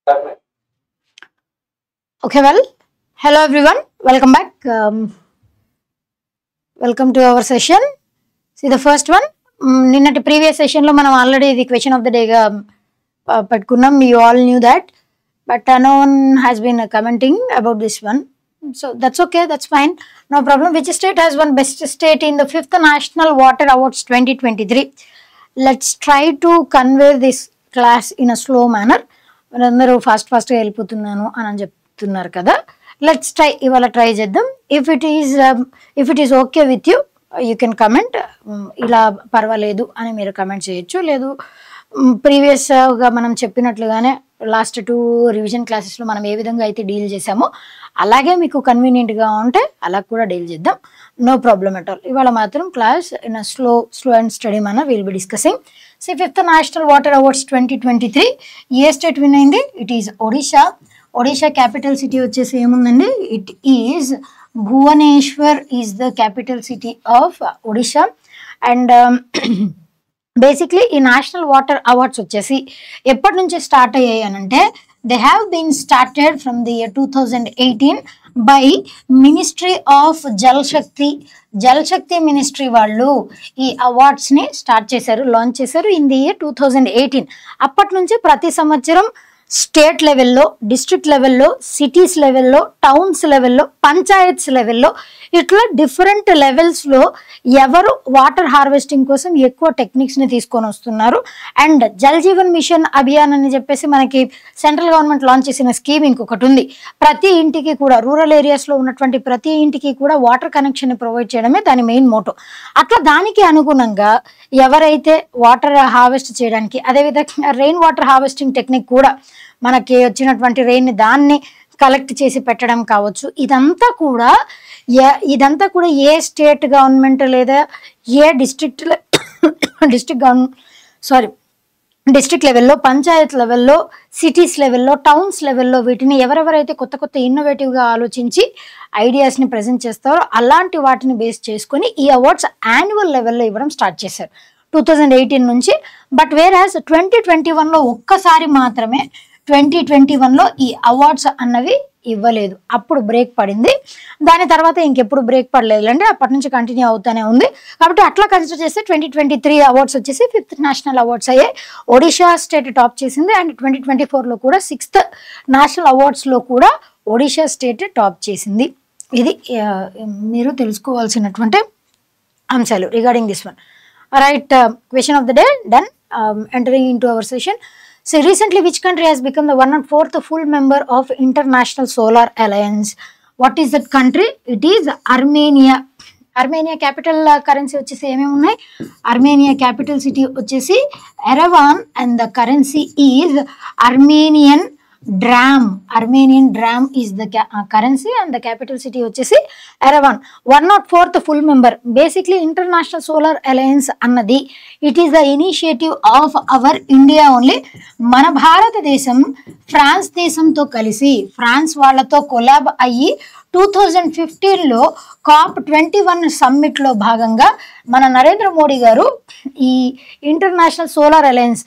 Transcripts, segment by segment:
Okay, well, hello everyone, welcome back. Welcome to our session. See the first one. Ninnati previous session lo manam already the question of the day ga pattukunnam. You all knew that, but no one has been commenting about this one. So that's okay, that's fine, no problem. Which state has won best state in the 5th National Water Awards 2023? Let's try to convey this class in a slow manner. Manandaru fast గా వెళ్ళిపోతున్నాను అని చెప్తున్నారు కదా. Let's try, ఇవాళ try చేద్దాం. If it is okay with you, you can comment. ఇలా పర్వాలేదు అని మీరు కమెంట్ చేయొచ్చు. లేదు ప్రీవియస్గా మనం చెప్పినట్లుగానే లాస్ట్ 2 రివిజన్ క్లాసెస్లో మనం ఏ విధంగా అయితే డీల్ చేసామో అలాగే మీకు కన్వీనియంట్గా ఉంటే అలా కూడా డీల్ చేద్దాం. No problem at all. ఇవాళ మాత్రం class in slow and study మన will be discussing. So 5th national water awards 2023 ఏ స్టేట్ విన్ అయింది? It is Odisha. Odisha capital city వచ్చేసి ఏముందండి? It is Bhubaneswar is the capital city of Odisha. And basically ఈ national water awards వచ్చేసి ఎప్పటి నుంచి start అయ్యాయి అని అంటే they have been started from the year 2018 by ministry of Jal Shakti ministry వాళ్ళు ఈ అవార్డ్స్ని స్టార్ట్ చేశారు, లాంచ్ చేశారు ఇన్ ది ఇయర్ 2018. అప్పటి నుంచి ప్రతి సంవత్సరం స్టేట్ లెవెల్లో, డిస్ట్రిక్ట్ లెవెల్లో, సిటీస్ లెవెల్లో, టౌన్స్ లెవెల్లో, పంచాయత్స్ లెవెల్లో ఇట్లా డిఫరెంట్ లెవెల్స్లో ఎవరు వాటర్ హార్వెస్టింగ్ కోసం ఎక్కువ టెక్నిక్స్ని తీసుకొని వస్తున్నారు. అండ్ జల్ జీవన్ మిషన్ అభియాన్ అని చెప్పేసి మనకి సెంట్రల్ గవర్నమెంట్ లాంచ్ చేసిన స్కీమ్ ఇంకొకటి ఉంది. ప్రతి ఇంటికి కూడా రూరల్ ఏరియాస్లో ఉన్నటువంటి ప్రతి ఇంటికి కూడా వాటర్ కనెక్షన్ని ప్రొవైడ్ చేయడమే దాని మెయిన్ మోటో. అట్లా దానికి అనుగుణంగా ఎవరైతే వాటర్ హార్వెస్ట్ చేయడానికి, అదేవిధంగా రెయిన్ వాటర్ హార్వెస్టింగ్ టెక్నిక్ కూడా మనకి వచ్చినటువంటి రెయిన్ని దాన్ని కలెక్ట్ చేసి పెట్టడం కావచ్చు, ఇదంతా కూడా ఏ స్టేట్ గవర్నమెంట్ లేదా ఏ డిస్ట్రిక్ట్ లెవెల్లో, పంచాయత్ లెవెల్లో, సిటీస్ లెవెల్లో, టౌన్స్ లెవెల్లో వీటిని ఎవరెవరైతే కొత్త ఇన్నోవేటివ్గా ఆలోచించి ఐడియాస్ని ప్రజెంట్ చేస్తారో అలాంటి వాటిని బేస్ చేసుకొని ఈ అవార్డ్స్ యాన్యువల్ లెవెల్లో ఇవ్వడం స్టార్ట్ చేశారు 2018 నుంచి. బట్ వేరాజ్ 2021లో ఒక్కసారి మాత్రమే 2021లో ఈ అవార్డ్స్ అన్నవి ఇవ్వలేదు. అప్పుడు బ్రేక్ పడింది. దాని తర్వాత ఇంకెప్పుడు బ్రేక్ పడలేదు అంటే అప్పటి నుంచి కంటిన్యూ అవుతూనే ఉంది. కాబట్టి అట్లా కన్సిడర్ చేస్తే 2023 అవార్డ్స్ వచ్చేసి 5th నేషనల్ అవార్డ్స్ అయ్యాయి. ఒడిషా స్టేట్ టాప్ చేసింది. అండ్ 2024లో కూడా 6th నేషనల్ అవార్డ్స్లో కూడా ఒడిషా స్టేట్ టాప్ చేసింది. ఇది మీరు తెలుసుకోవాల్సినటువంటి అంశాలు regarding this one. Right, question of the day done. Entering into our session. So recently, which country has become the 104th full member of International Solar Alliance? What is that country? It is Armenia. Armenia capital currency వచ్చేసి ఏమేమి ఉన్నాయి? Armenia capital city వచ్చేసి Yerevan and the currency is Armenian dram. Armenian dram is the currency and the capital city వచ్చేసి Yerevan. 104th full member. Basically International Solar Alliance అన్నది it is the initiative of our India only. మన భారతదేశం France దేశంతో కలిసి France వాళ్ళతో collab అయ్యి 2015లో COP21 సమ్మిట్లో భాగంగా మన నరేంద్ర మోడీ గారు ఈ ఇంటర్నేషనల్ సోలార్ అలయన్స్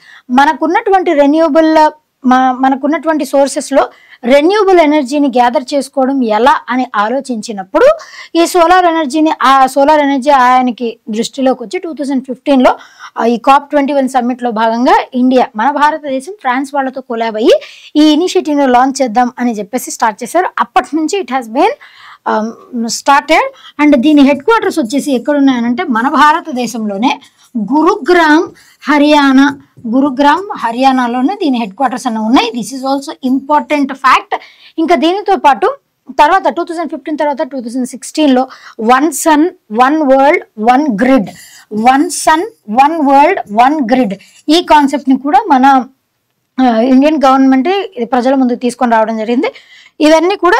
మనకున్నటువంటి సోర్సెస్లో రెన్యూబుల్ ఎనర్జీని గ్యాదర్ చేసుకోవడం ఎలా అని ఆలోచించినప్పుడు ఈ సోలార్ ఎనర్జీ ఆయనకి దృష్టిలోకి వచ్చి 2015లో ఈ COP21 సమ్మిట్లో భాగంగా ఇండియా, మన భారతదేశం ఫ్రాన్స్ వాళ్ళతో కొలాబ్ అయ్యి ఈ ఇనిషియేటివ్ని లాంచ్ చేద్దాం అని చెప్పేసి స్టార్ట్ చేశారు. అప్పటి నుంచి it has been started. And దీని హెడ్ క్వార్టర్స్ వచ్చేసి ఎక్కడున్నాయనంటే మన భారతదేశంలోనే గురుగ్రామ్ హర్యానాలోనే దీని హెడ్ క్వార్టర్స్ అన్న ఉన్నాయి. This is also important fact. ఇంకా దీనితో పాటు తర్వాత 2015 తర్వాత 2016లో one sun one world one grid ఈ కాన్సెప్ట్ని కూడా మన ఇండియన్ గవర్నమెంట్ ప్రజల ముందుకు తీసుకొని రావడం జరిగింది. ఇవన్నీ కూడా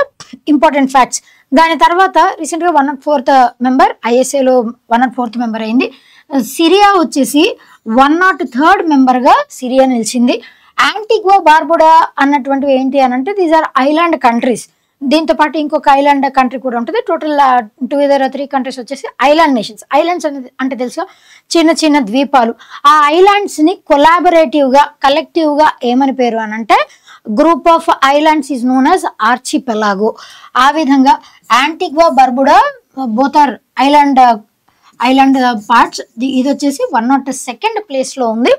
ఇంపార్టెంట్ ఫ్యాక్ట్స్. దాని తర్వాత రీసెంట్గా 104th మెంబర్ ఐఎస్ఏలో 104th మెంబర్ అయింది. సిరియా వచ్చేసి 103rd మెంబర్గా సిరియా నిలిచింది. యాంటిగ్వా బార్బుడా అన్నటువంటివి ఏంటి అని అంటే దీస్ ఆర్ ఐలాండ్ కంట్రీస్. దీంతో పాటు ఇంకొక ఐలాండ్ కంట్రీ కూడా ఉంటుంది. టోటల్ 2 కంట్రీస్ వచ్చేసి ఐలాండ్ నేషన్స్. ఐలాండ్స్ అనేది అంటే తెలుసా, చిన్న చిన్న ద్వీపాలు. ఆ ఐలాండ్స్ని కొలాబరేటివ్గా కలెక్టివ్గా ఏమని పేరు అని అంటే group of islands is known as archipelago. ఆ విధంగా Antigua Barbuda both are island parts. ఇది వచ్చేసి 102nd ప్లేస్లో ఉంది.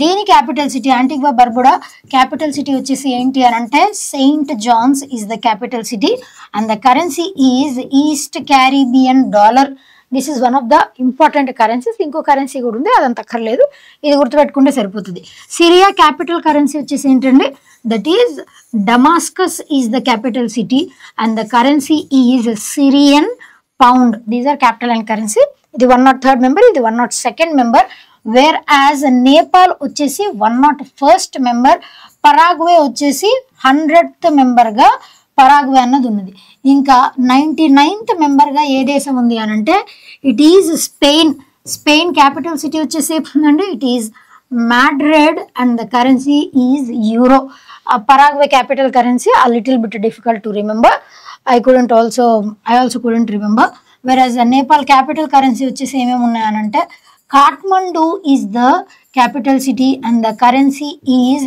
దీని capital city Antigua Barbuda, capital city వచ్చేసి ఏంటి అని అంటే Saint John's is the capital city and the currency is East Caribbean dollar. This is one of the important currencies. ఇంకో కరెన్సీ కూడా ఉంది, అదంత అక్కర్లేదు, ఇది గుర్తుపెట్టుకుంటే సరిపోతుంది. సిరియా క్యాపిటల్ కరెన్సీ వచ్చేసి ఏంటండి, that is Damascus is the capital city and the currency is Syrian pound. These are capital and currency. ఇది 103rd మెంబర్, ఇది 102nd member. Where as Nepal వచ్చేసి 101st మెంబర్. పరాగ్వే వచ్చేసి 100th మెంబర్గా Paraguay అన్నది ఉన్నది. ఇంకా 99th మెంబర్గా ఏ దేశం ఉంది అని అంటే it is Spain. Spain capital city వచ్చేసి ఏముందండి, it is Madrid and the currency is euro. Paraguay capital currency a little bit difficult to remember. I also couldn't remember. Whereas Nepal capital currency వచ్చేసి ఏమేమి ఉన్నాయనంటే Kathmandu is the capital city and the currency is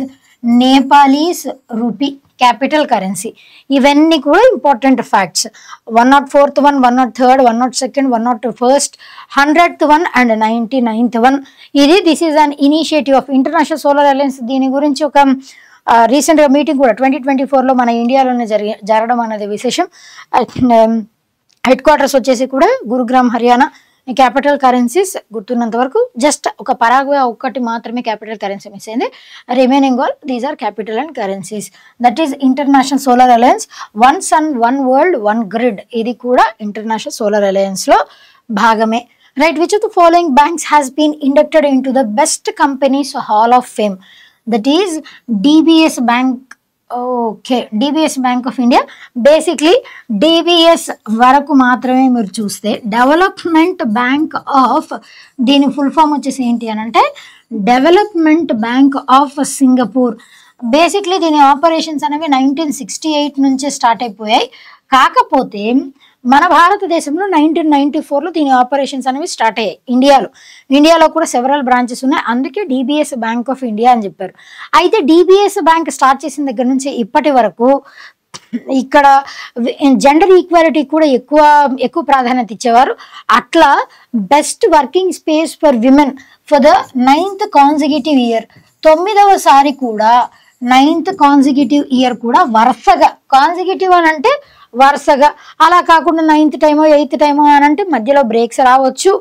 Nepalese rupee capital currency. ఇవన్నీ కూడా important facts. 104th one, 103rd, 102nd, 101st, 100th one and 99th one. This is an initiative of international solar alliance. దీని గురించి ఒక రీసెంట్గా meeting కూడా 2024లో మన ఇండియాలోనే జరగడం అనేది విశేషం. హెడ్ క్వార్టర్స్ వచ్చేసి కూడా గురుగ్రామ్, హర్యానా. క్యాపిటల్ కరెన్సీస్ గుర్తున్నంత వరకు జస్ట్ ఒక పరాగ్వే ఒక్కటి మాత్రమే క్యాపిటల్ కరెన్సీ మిస్ అయింది. Remaining all these are capital and currencies. That is international solar alliance. One sun, one world, one grid. ఇది కూడా ఇంటర్నేషనల్ సోలార్ అలయన్స్లో భాగమే. Right, which of the following banks has been inducted in to the best companies hall of fame? That is DBS bank. Okay, DBS bank of India. Basically DBS వరకు మాత్రమే మీరు చూస్తే development bank of, దీని full form వచ్చేసి ఏంటి అని అంటే development bank of Singapore. Basically దీని ఆపరేషన్స్ అనేవి 1968 నుంచే స్టార్ట్ అయిపోయాయి. కాకపోతే మన భారతదేశంలో 1994లో దీని ఆపరేషన్స్ అనేవి స్టార్ట్ అయ్యాయి. ఇండియాలో కూడా సెవరల్ బ్రాంచెస్ ఉన్నాయి, అందుకే DBS బ్యాంక్ ఆఫ్ ఇండియా అని చెప్పారు. అయితే DBS బ్యాంక్ స్టార్ట్ చేసిన దగ్గర నుంచి ఇప్పటి వరకు ఇక్కడ జెండర్ ఈక్వాలిటీ కూడా ఎక్కువ ప్రాధాన్యత ఇచ్చేవారు. అట్లా best working space for women for the 9th consecutive year, 9వసారి కూడా 9th కాన్సిక్యూటివ్ ఇయర్ కూడా వరుసగా, కాన్సిక్యూటివ్ అని అంటే వరుసగా, అలా కాకుండా 9th టైమో 8th టైమో అని అంటే మధ్యలో బ్రేక్స్ రావచ్చు,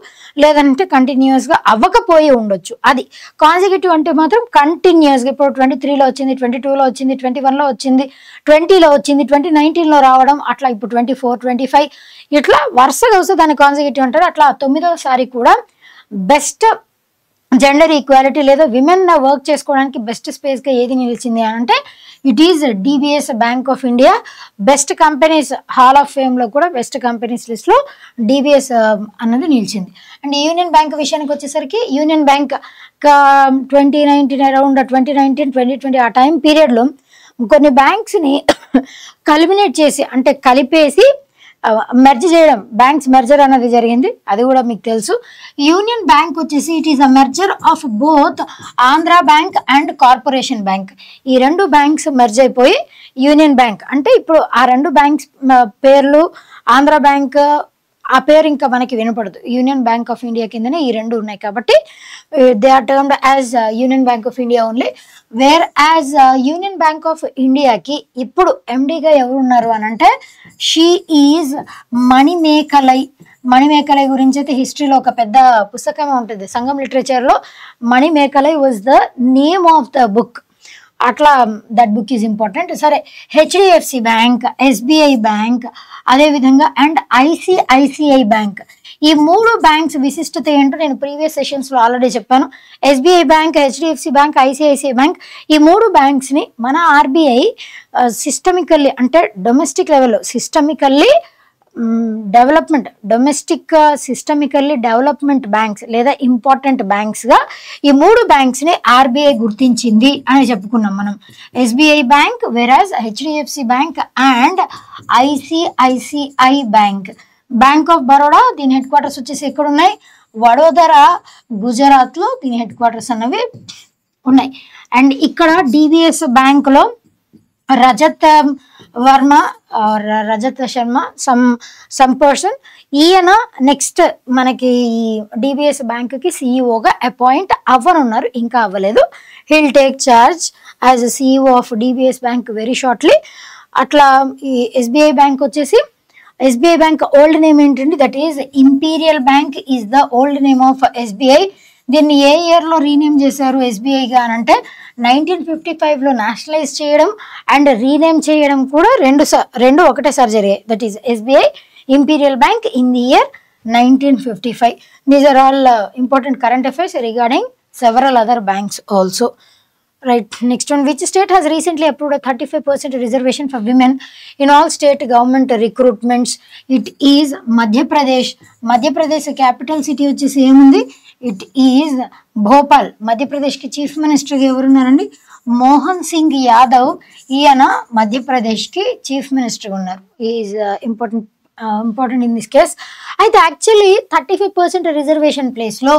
లేదంటే కంటిన్యూస్గా అవ్వకపోయి ఉండొచ్చు. అది కాన్సిక్యూటివ్ అంటే మాత్రం కంటిన్యూస్గా. ఇప్పుడు 23లో వచ్చింది, 22లో వచ్చింది, 21లో వచ్చింది, 20లో వచ్చింది, 2019లో రావడం, అట్లా ఇప్పుడు 24, 25 ఇట్లా వరుసగా వస్తే దాన్ని కాన్సిక్యూటివ్ అంటారు. అట్లా 9వసారి కూడా బెస్ట్ జెండర్ ఈక్వాలిటీ లేదా విమెన్ వర్క్ చేసుకోవడానికి బెస్ట్ స్పేస్గా ఏది నిలిచింది అని అంటే it is DBS bank of India. Best companies hall of ఫేమ్లో కూడా బెస్ట్ కంపెనీస్ లిస్ట్లో DBS అన్నది నిలిచింది. అండ్ యూనియన్ బ్యాంక్ విషయానికి వచ్చేసరికి యూనియన్ బ్యాంక్ 2019 అరౌండ్ 2019, 2020 ఆ టైం పీరియడ్లో కొన్ని బ్యాంక్స్ని కల్మినేట్ చేసి అంటే కలిపేసి మెర్జ్ చేయడం, బ్యాంక్స్ మెర్జర్ అన్నది జరిగింది. అది కూడా మీకు తెలుసు. యూనియన్ బ్యాంక్ వచ్చేసి it is a merger of both Andhra bank and corporation bank. ఈ రెండు బ్యాంక్స్ మెర్జ్ అయిపోయి యూనియన్ బ్యాంక్ అంటే ఇప్పుడు ఆ రెండు బ్యాంక్స్ పేర్లు, ఆంధ్ర బ్యాంక్ ఆ పేరు ఇంకా మనకి వినపడదు. యూనియన్ బ్యాంక్ ఆఫ్ ఇండియా కిందనే ఈ రెండు ఉన్నాయి కాబట్టి they are termed as Union Bank of India only. Whereas Union Bank of ఇండియాకి ఇప్పుడు ఎండీగా ఎవరు ఉన్నారు అని అంటే షీ ఈజ్ మణిమేకలై. మణిమేకలై గురించి అయితే హిస్టరీలో ఒక పెద్ద పుస్తకమే ఉంటుంది, సంగం లిటరేచర్లో. Manimekalai was the name of the book. అట్లా దట్ బుక్ ఈజ్ ఇంపార్టెంట్. సరే, HDFC బ్యాంక్, SBI బ్యాంక్, అదేవిధంగా అండ్ ICICI బ్యాంక్. ఈ మూడు బ్యాంక్స్ విశిష్టత ఏంటో నేను ప్రీవియస్ సెషన్స్లో ఆల్రెడీ చెప్పాను. SBI bank, HDFC bank, ICICI bank, ఈ మూడు బ్యాంక్స్ని మన RBI సిస్టమికల్లీ అంటే డొమెస్టిక్ లెవెల్లో సిస్టమికల్లీ డెవలప్మెంట్ బ్యాంక్స్ లేదా ఇంపార్టెంట్ బ్యాంక్స్గా ఈ మూడు బ్యాంక్స్ని RBI గుర్తించింది అని చెప్పుకున్నాం మనం. SBI బ్యాంక్, వెరాజ్ HDFC bank and ICICI bank. Bank of Baroda దీని హెడ్ క్వార్టర్స్ వచ్చేసి ఎక్కడ ఉన్నాయి? వడోదరా, గుజరాత్లో దీని హెడ్ క్వార్టర్స్ అన్నవి ఉన్నాయి. అండ్ ఇక్కడ DBS బ్యాంక్లో Rajat Varma or Rajat Sharma some person, ఈయన నెక్స్ట్ మనకి డిబిఎస్ బ్యాంక్కి సిఇఓగా అపాయింట్ అవ్వనున్నారు, ఇంకా అవ్వలేదు. He'll take charge as CEO of DBS bank very shortly. అట్లా ఈ ఎస్బీఐ బ్యాంక్ వచ్చేసి, ఎస్బీఐ బ్యాంక్ ఓల్డ్ నేమ్ ఏంటండి, that is imperial bank is the old name of SBI. దీన్ని ఏ ఇయర్లో రీనేమ్ చేశారు ఎస్బీఐగా అని అంటే 1955లో నేషనలైజ్ చేయడం అండ్ రీనేమ్ చేయడం కూడా రెండు ఒకటేసారి జరిగాయి. That is SBI imperial bank in the year 1955. These are all important current affairs regarding several other banks also. Right, next one, which state has recently approved a 35% reservation for women in all state government recruitments? It is Madhya Pradesh. Madhya Pradesh capital city వచ్చేసి ఏముంది, it is Bhopal. Madhya Pradesh కి chief minister ఎవరున్నారండి, Mohan Singh Yadav. ఈయన మధ్యప్రదేశ్ కి chief minister ఉన్నారు. Is important in this case. అయితే actually 35% reservation ప్లేస్లో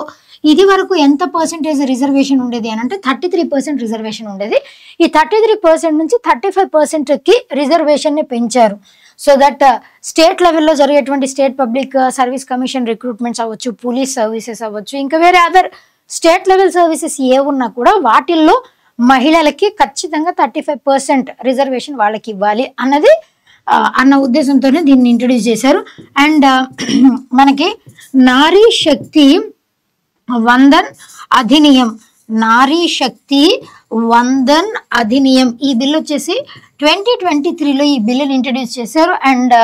ఇది వరకు ఎంత పర్సెంటేజ్ రిజర్వేషన్ ఉండేది అని అంటే 33% రిజర్వేషన్ ఉండేది. ఈ 33% నుంచి 35%కి రిజర్వేషన్ని పెంచారు. సో దట్ స్టేట్ లెవెల్లో జరిగేటువంటి state public service commission recruitments అవ్వచ్చు, పోలీస్ సర్వీసెస్ అవ్వచ్చు, ఇంకా వేరే అదర్ స్టేట్ లెవెల్ సర్వీసెస్ ఏ ఉన్నా కూడా వాటిల్లో మహిళలకి ఖచ్చితంగా 35% రిజర్వేషన్ వాళ్ళకి ఇవ్వాలి అన్న ఉద్దేశంతోనే దీన్ని ఇంట్రడ్యూస్ చేశారు. అండ్ మనకి నారీ శక్తి వందన్ అధినియం, నారీ శక్తి వందన్ అధినియం, ఈ బిల్ వచ్చేసి 2023లో ఈ బిల్లుని ఇంట్రడ్యూస్ చేశారు అండ్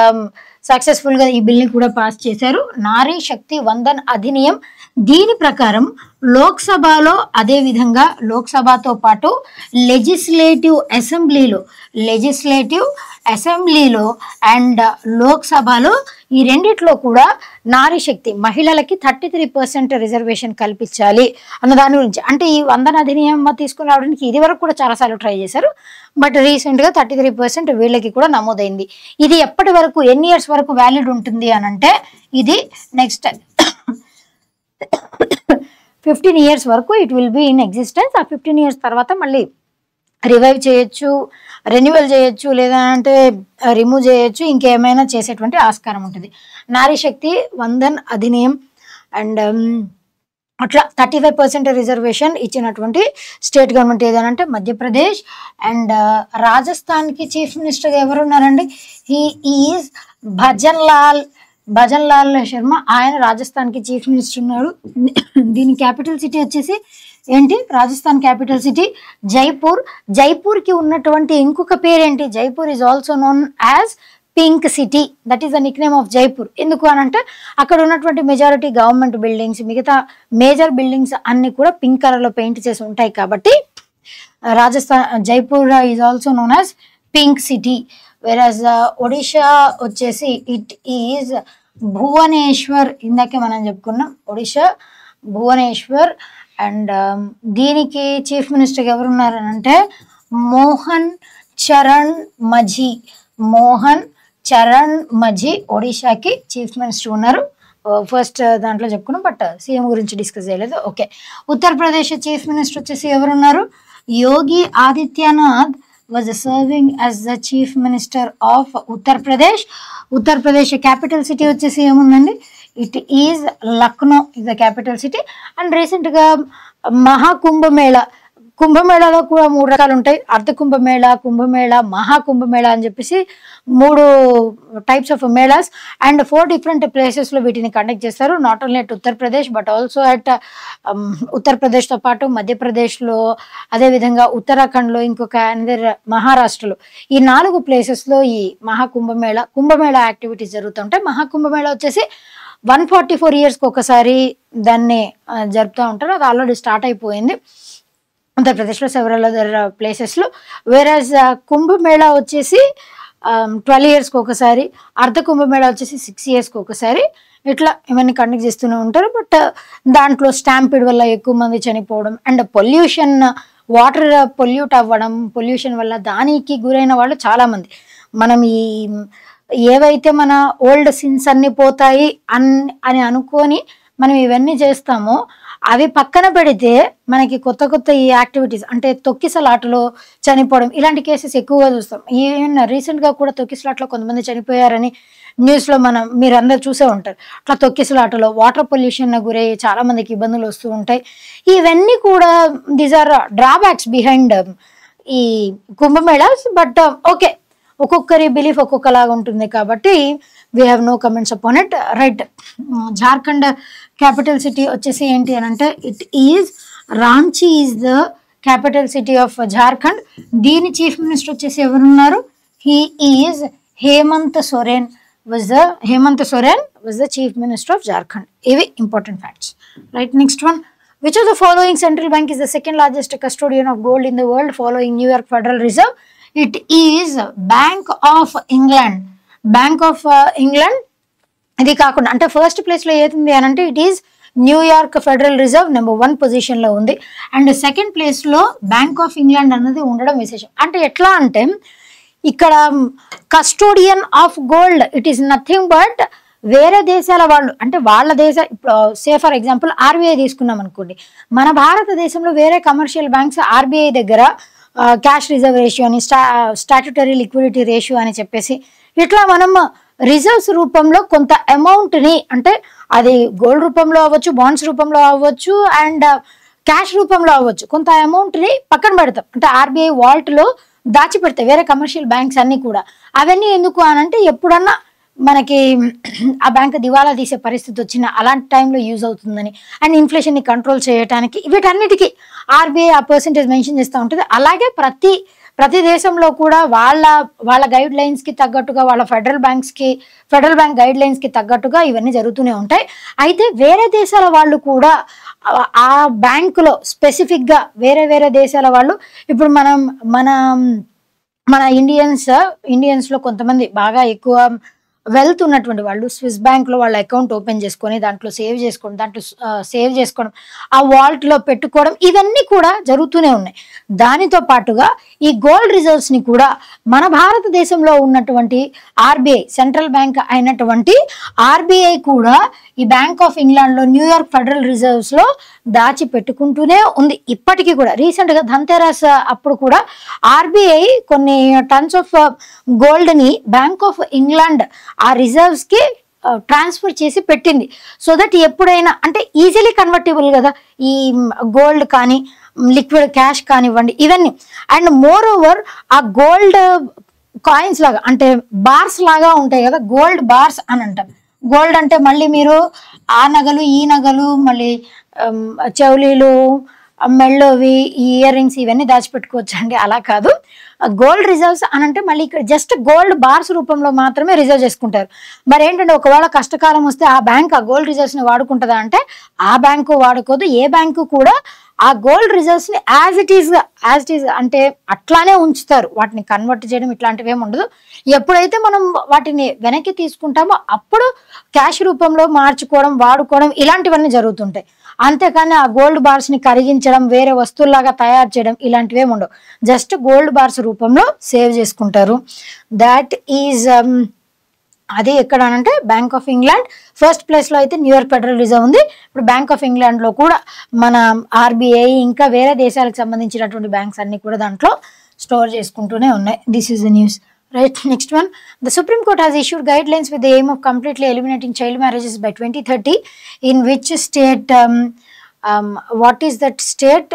సక్సెస్ఫుల్గా ఈ బిల్ని కూడా పాస్ చేశారు. నారీ శక్తి వందన్ అధినియం. దీని ప్రకారం లోక్సభలో, అదేవిధంగా లోక్సభతో పాటు లెజిస్లేటివ్ అసెంబ్లీలో అండ్ లోక్సభలో ఈ రెండిట్లో కూడా నారీ శక్తి మహిళలకి 33% రిజర్వేషన్ కల్పించాలి అన్న దాని గురించి. అంటే ఈ వందన అధినియం తీసుకుని రావడానికి ఇది వరకు కూడా చాలాసార్లు ట్రై చేశారు, బట్ రీసెంట్గా 33% వీళ్ళకి కూడా నమోదైంది. ఇది ఎప్పటి వరకు, ఎన్ని ఇయర్స్ వరకు వ్యాలిడ్ ఉంటుంది అని అంటే ఇది నెక్స్ట్ 15 years వరకు it will be in existence. ఆ 15 years తర్వాత మళ్ళీ రివైవ్ చేయొచ్చు, రెన్యువల్ చేయొచ్చు, లేదా అంటే రిమూవ్ చేయొచ్చు, ఇంకేమైనా చేసేటువంటి ఆస్కారం ఉంటుంది. నారీ శక్తి వందన్ అధినియం అండ్ అట్లా 35% రిజర్వేషన్ ఇచ్చినటువంటి స్టేట్ గవర్నమెంట్ ఏదనంటే మధ్యప్రదేశ్. అండ్ రాజస్థాన్కి చీఫ్ మినిస్టర్గా ఎవరున్నారండి, హీ ఈజ్ భజన్ లాల్ శర్మ. ఆయన రాజస్థాన్కి చీఫ్ మినిస్టర్ ఉన్నారు. దీని క్యాపిటల్ సిటీ వచ్చేసి ఏంటి, రాజస్థాన్ క్యాపిటల్ సిటీ జైపూర్. జైపూర్కి ఉన్నటువంటి ఇంకొక పేరేంటి, Jaipur is also known as pink city. That is the Nick name of Jaipur. ఎందుకు అని అంటే అక్కడ ఉన్నటువంటి మెజారిటీ గవర్నమెంట్ బిల్డింగ్స్, మిగతా మేజర్ బిల్డింగ్స్ అన్ని కూడా పింక్ కలర్లో పెయింట్ చేసి ఉంటాయి కాబట్టి Jaipur is also known as pink city. వెరాజ్ ఒడిషా వచ్చేసి ఇట్ ఈజ్ భువనేశ్వర్. ఇందాకే మనం చెప్పుకున్నాం ఒడిషా భువనేశ్వర్. అండ్ దీనికి చీఫ్ మినిస్టర్ ఎవరున్నారు అంటే మోహన్ చరణ్ మఝీ ఒడిషాకి చీఫ్ మినిస్టర్ ఉన్నారు. ఫస్ట్ దాంట్లో చెప్పుకున్నాం, బట్ సీఎం గురించి డిస్కస్ చేయలేదు. ఓకే, ఉత్తరప్రదేశ్ చీఫ్ మినిస్టర్ వచ్చేసి ఎవరున్నారు, Yogi Adityanath was serving as the chief minister of Uttar Pradesh. Uttar Pradesh capital city వచ్చేసి ఏముందండి, it is Lucknow is the capital city. And రీసెంట్గా కుంభమేళాలో కూడా 3 రకాలు ఉంటాయి, అర్ధ కుంభమేళా, మహాకుంభమేళా అని చెప్పేసి 3 types of melas and 4 different ప్లేసెస్లో వీటిని కండక్ట్ చేస్తారు. Not only at Uttar Pradesh but also at ఉత్తరప్రదేశ్తో పాటు మధ్యప్రదేశ్లో, అదేవిధంగా ఉత్తరాఖండ్లో, ఇంకొక మహారాష్ట్రలో, ఈ 4 ప్లేసెస్లో ఈ కుంభమేళా యాక్టివిటీస్ జరుగుతుంటాయి. మహాకుంభమేళా వచ్చేసి 144 yearsకి ఒకసారి దాన్ని జరుపుతూ ఉంటారు. అది ఆల్రెడీ స్టార్ట్ అయిపోయింది ఉత్తరప్రదేశ్లో సెవరల్ అదర్ ప్లేసెస్లో. వేరాజ్ కుంభమేళా వచ్చేసి 12 yearsకి ఒకసారి, అర్ధ కుంభమేళా వచ్చేసి 6 yearsకి ఒకసారి, ఇట్లా ఇవన్నీ కండక్ట్ చేస్తూనే ఉంటారు. బట్ దాంట్లో స్టాంపిడ్ వల్ల ఎక్కువ మంది చనిపోవడం అండ్ పొల్యూషన్, వాటర్ పొల్యూట్ అవ్వడం, పొల్యూషన్ వల్ల దానికి గురైన వాళ్ళు చాలామంది. మనం ఏవైతే మన ఓల్డ్ సిన్స్ అన్ని పోతాయి అని అనుకొని మనం ఇవన్నీ చేస్తామో అవి పక్కన పెడితే మనకి కొత్త కొత్త ఈ యాక్టివిటీస్ అంటే తొక్కిసలాటలో చనిపోవడం ఇలాంటి కేసెస్ ఎక్కువగా చూస్తాం. ఈవెన్ రీసెంట్గా కూడా తొక్కిసలాటలో కొంతమంది చనిపోయారని న్యూస్లో మీరందరూ చూసే ఉంటారు. అట్లా తొక్కిసలాటలో వాటర్ పొల్యూషన్ గురై చాలా మందికి ఇబ్బందులు వస్తూ ఉంటాయి. ఇవన్నీ కూడా దీస్ ఆర్ డ్రాబ్యాక్స్ బిహైండ్ ఈ కుంభమేళాస్. బట్ ఓకే, ఒక్కొక్కరి బిలీఫ్ ఒక్కొక్కలాగా ఉంటుంది కాబట్టి we have no comments upon it. Right, Jharkhand capital city వచ్చేసి ఏంటి అని అంటే it is Ranchi is the capital city of Jharkhand. దీని చీఫ్ మినిస్టర్ వచ్చేసి ఎవరున్నారు? He is Hemant Soren was the chief minister of Jharkhand. ఇవి important facts. Right, next one. Which of the following central bank is the second largest custodian of gold in the world following New York Federal Reserve? It is Bank of England. Bank of England. ఇది కాకుండా అంటే first ప్లేస్లో ఏది అని అంటే it is New York federal reserve number 1 పొజిషన్లో ఉంది. And second ప్లేస్లో బ్యాంక్ ఆఫ్ ఇంగ్లాండ్ అన్నది ఉండడం విశేషం. అంటే ఎట్లా అంటే ఇక్కడ custodian of gold it is nothing but వేరే దేశాల వాళ్ళు అంటే వాళ్ళ దేశ ఇప్పుడు సే ఫర్ ఎగ్జాంపుల్ ఆర్బీఐ తీసుకున్నాం అనుకోండి. మన భారతదేశంలో వేరే కమర్షియల్ బ్యాంక్స్ ఆర్బీఐ దగ్గర క్యాష్ రిజర్వ్ రేషియో అని స్టాట్యుటరీ లిక్విడిటీ రేషియో అని చెప్పేసి ఇట్లా మనం రిజర్వ్స్ రూపంలో కొంత అమౌంట్ని అంటే అది గోల్డ్ రూపంలో అవ్వచ్చు, బాండ్స్ రూపంలో అవ్వచ్చు, అండ్ క్యాష్ రూపంలో అవ్వచ్చు, కొంత అమౌంట్ని పక్కన పెడతాం. అంటే ఆర్బీఐ వాల్ట్లో దాచిపెడతాయి వేరే కమర్షియల్ బ్యాంక్స్ అన్నీ కూడా. అవన్నీ ఎందుకు అని అంటే ఎప్పుడన్నా మనకి ఆ బ్యాంక్ దివాలా తీసే పరిస్థితి వచ్చినా అలాంటి టైంలో యూజ్ అవుతుందని అండ్ ఇన్ఫ్లేషన్ని కంట్రోల్ చేయడానికి వీటన్నిటికీ ఆర్బీఐ ఆ పర్సెంటేజ్ మెన్షన్ చేస్తూ ఉంటుంది. అలాగే ప్రతి దేశంలో కూడా వాళ్ళ గైడ్ లైన్స్కి తగ్గట్టుగా వాళ్ళ ఫెడరల్ బ్యాంక్ గైడ్ లైన్స్కి తగ్గట్టుగా ఇవన్నీ జరుగుతూనే ఉంటాయి. అయితే వేరే దేశాల వాళ్ళు కూడా ఆ బ్యాంకులో స్పెసిఫిక్గా వేరే దేశాల వాళ్ళు ఇప్పుడు మన ఇండియన్స్లో కొంతమంది బాగా ఎక్కువ వెల్త్ ఉన్నటువంటి వాళ్ళు స్విస్ బ్యాంక్లో వాళ్ళ అకౌంట్ ఓపెన్ చేసుకొని దాంట్లో సేవ్ చేసుకోవడం ఆ వాల్ట్లో పెట్టుకోవడం ఇవన్నీ కూడా జరుగుతూనే ఉన్నాయి. దానితో పాటుగా ఈ గోల్డ్ రిజర్వ్స్ని కూడా మన భారతదేశంలో ఉన్నటువంటి ఆర్బీఐ సెంట్రల్ బ్యాంక్ అయినటువంటి ఆర్బీఐ కూడా ఈ బ్యాంక్ ఆఫ్ ఇంగ్లాండ్లో న్యూయార్క్ ఫెడరల్ రిజర్వ్స్లో దాచిపెట్టుకుంటూనే ఉంది ఇప్పటికీ కూడా. రీసెంట్గా ధన్తెరస్ అప్పుడు కూడా ఆర్బీఐ కొన్ని టన్స్ ఆఫ్ గోల్డ్ని బ్యాంక్ ఆఫ్ ఇంగ్లాండ్ ఆ రిజర్వ్స్కి ట్రాన్స్ఫర్ చేసి పెట్టింది. సో దట్ ఎప్పుడైనా అంటే ఈజీలీ కన్వర్టబుల్ కదా ఈ గోల్డ్ కానీ లిక్విడ్ క్యాష్ కానివ్వండి ఇవన్నీ. అండ్ మోర్ ఓవర్ ఆ గోల్డ్ కాయిన్స్ లాగా అంటే బార్స్ లాగా ఉంటాయి కదా, గోల్డ్ బార్స్ అని అంటాం. గోల్డ్ అంటే మళ్ళీ మీరు ఆ నగలు ఈ నగలు మళ్ళీ చెవులీలు మెళ్ళోవి ఇయర్ రింగ్స్ ఇవన్నీ దాచిపెట్టుకోవచ్చు అండి, అలా కాదు. గోల్డ్ రిజర్వ్స్ అని అంటే మళ్ళీ ఇక్కడ జస్ట్ గోల్డ్ బార్స్ రూపంలో మాత్రమే రిజర్వ్ చేసుకుంటారు. మరి ఏంటంటే ఒకవేళ కష్టకాలం వస్తే ఆ బ్యాంక్ ఆ గోల్డ్ రిజర్వ్స్ని వాడుకుంటుందా అంటే ఆ బ్యాంకు వాడుకోదు. ఏ బ్యాంకు కూడా ఆ గోల్డ్ రిజర్వ్స్ని యాజ్ ఇట్ ఈజ్ అంటే అట్లానే ఉంచుతారు, వాటిని కన్వర్ట్ చేయడం ఇట్లాంటివి ఏమి ఉండదు. ఎప్పుడైతే మనం వాటిని వెనక్కి తీసుకుంటామో అప్పుడు క్యాష్ రూపంలో మార్చుకోవడం వాడుకోవడం ఇలాంటివన్నీ జరుగుతుంటాయి. అంతేకాని ఆ గోల్డ్ బార్స్ని కరిగించడం వేరే వస్తువుల్లాగా తయారు చేయడం ఇలాంటివి ఏమి ఉండవు. జస్ట్ గోల్డ్ బార్స్ రూపంలో సేవ్ చేసుకుంటారు. దాట్ ఈజ్ అది ఎక్కడ అంటే బ్యాంక్ ఆఫ్ ఇంగ్లాండ్. ఫస్ట్ ప్లేస్లో అయితే న్యూయార్క్ ఫెడరల్ రిజర్వ్ ఉంది. ఇప్పుడు బ్యాంక్ ఆఫ్ ఇంగ్లాండ్లో కూడా మన ఆర్బీఐ ఇంకా వేరే దేశాలకు సంబంధించినటువంటి బ్యాంక్స్ అన్ని కూడా దాంట్లో స్టోర్ చేసుకుంటూనే ఉన్నాయి. This is the news. Right, next one. The Supreme Court has issued guidelines with the aim of completely eliminating child marriages by 2030. In which state? What is that state?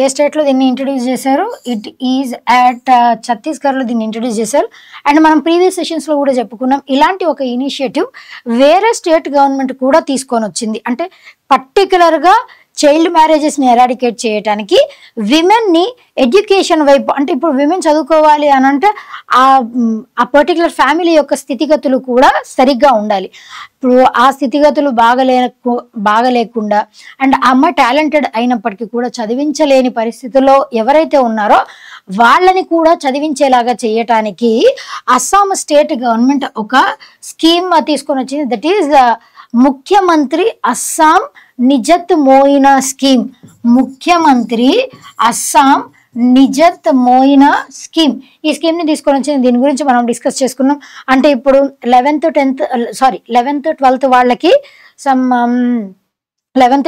ఏ స్టేట్లో దీన్ని introduce చేశారు? It is at ఛత్తీస్గఢ్లో దీన్ని introduce చేశారు. And మనం previous సెషన్స్లో కూడా చెప్పుకున్నాం ఇలాంటి ఒక ఇనిషియేటివ్ వేరే స్టేట్ గవర్నమెంట్ కూడా తీసుకొని వచ్చింది. అంటే పర్టికులర్గా చైల్డ్ మ్యారేజెస్ని ఎరాడికేట్ చేయడానికి విమెన్ని ఎడ్యుకేషన్ వైపు అంటే ఇప్పుడు విమెన్ చదువుకోవాలి అని అంటే ఆ పర్టికులర్ ఫ్యామిలీ యొక్క స్థితిగతులు కూడా సరిగ్గా ఉండాలి. ఇప్పుడు ఆ స్థితిగతులు బాగలేకుండా అండ్ ఆ అమ్మాయి టాలెంటెడ్ అయినప్పటికీ కూడా చదివించలేని పరిస్థితుల్లో ఎవరైతే ఉన్నారో వాళ్ళని కూడా చదివించేలాగా చేయటానికి అస్సాం స్టేట్ గవర్నమెంట్ ఒక స్కీమ్ తీసుకొని వచ్చింది. దట్ ఈస్ ముఖ్యమంత్రి అస్సాం నిజత్ మోయినా స్కీమ్. ముఖ్యమంత్రి అస్సాం నిజత్ మోయినా స్కీమ్. ఈ స్కీమ్ని తీసుకొని వచ్చింది. దీని గురించి మనం డిస్కస్ చేసుకున్నాం. అంటే ఇప్పుడు 11th 12th వాళ్ళకి 11th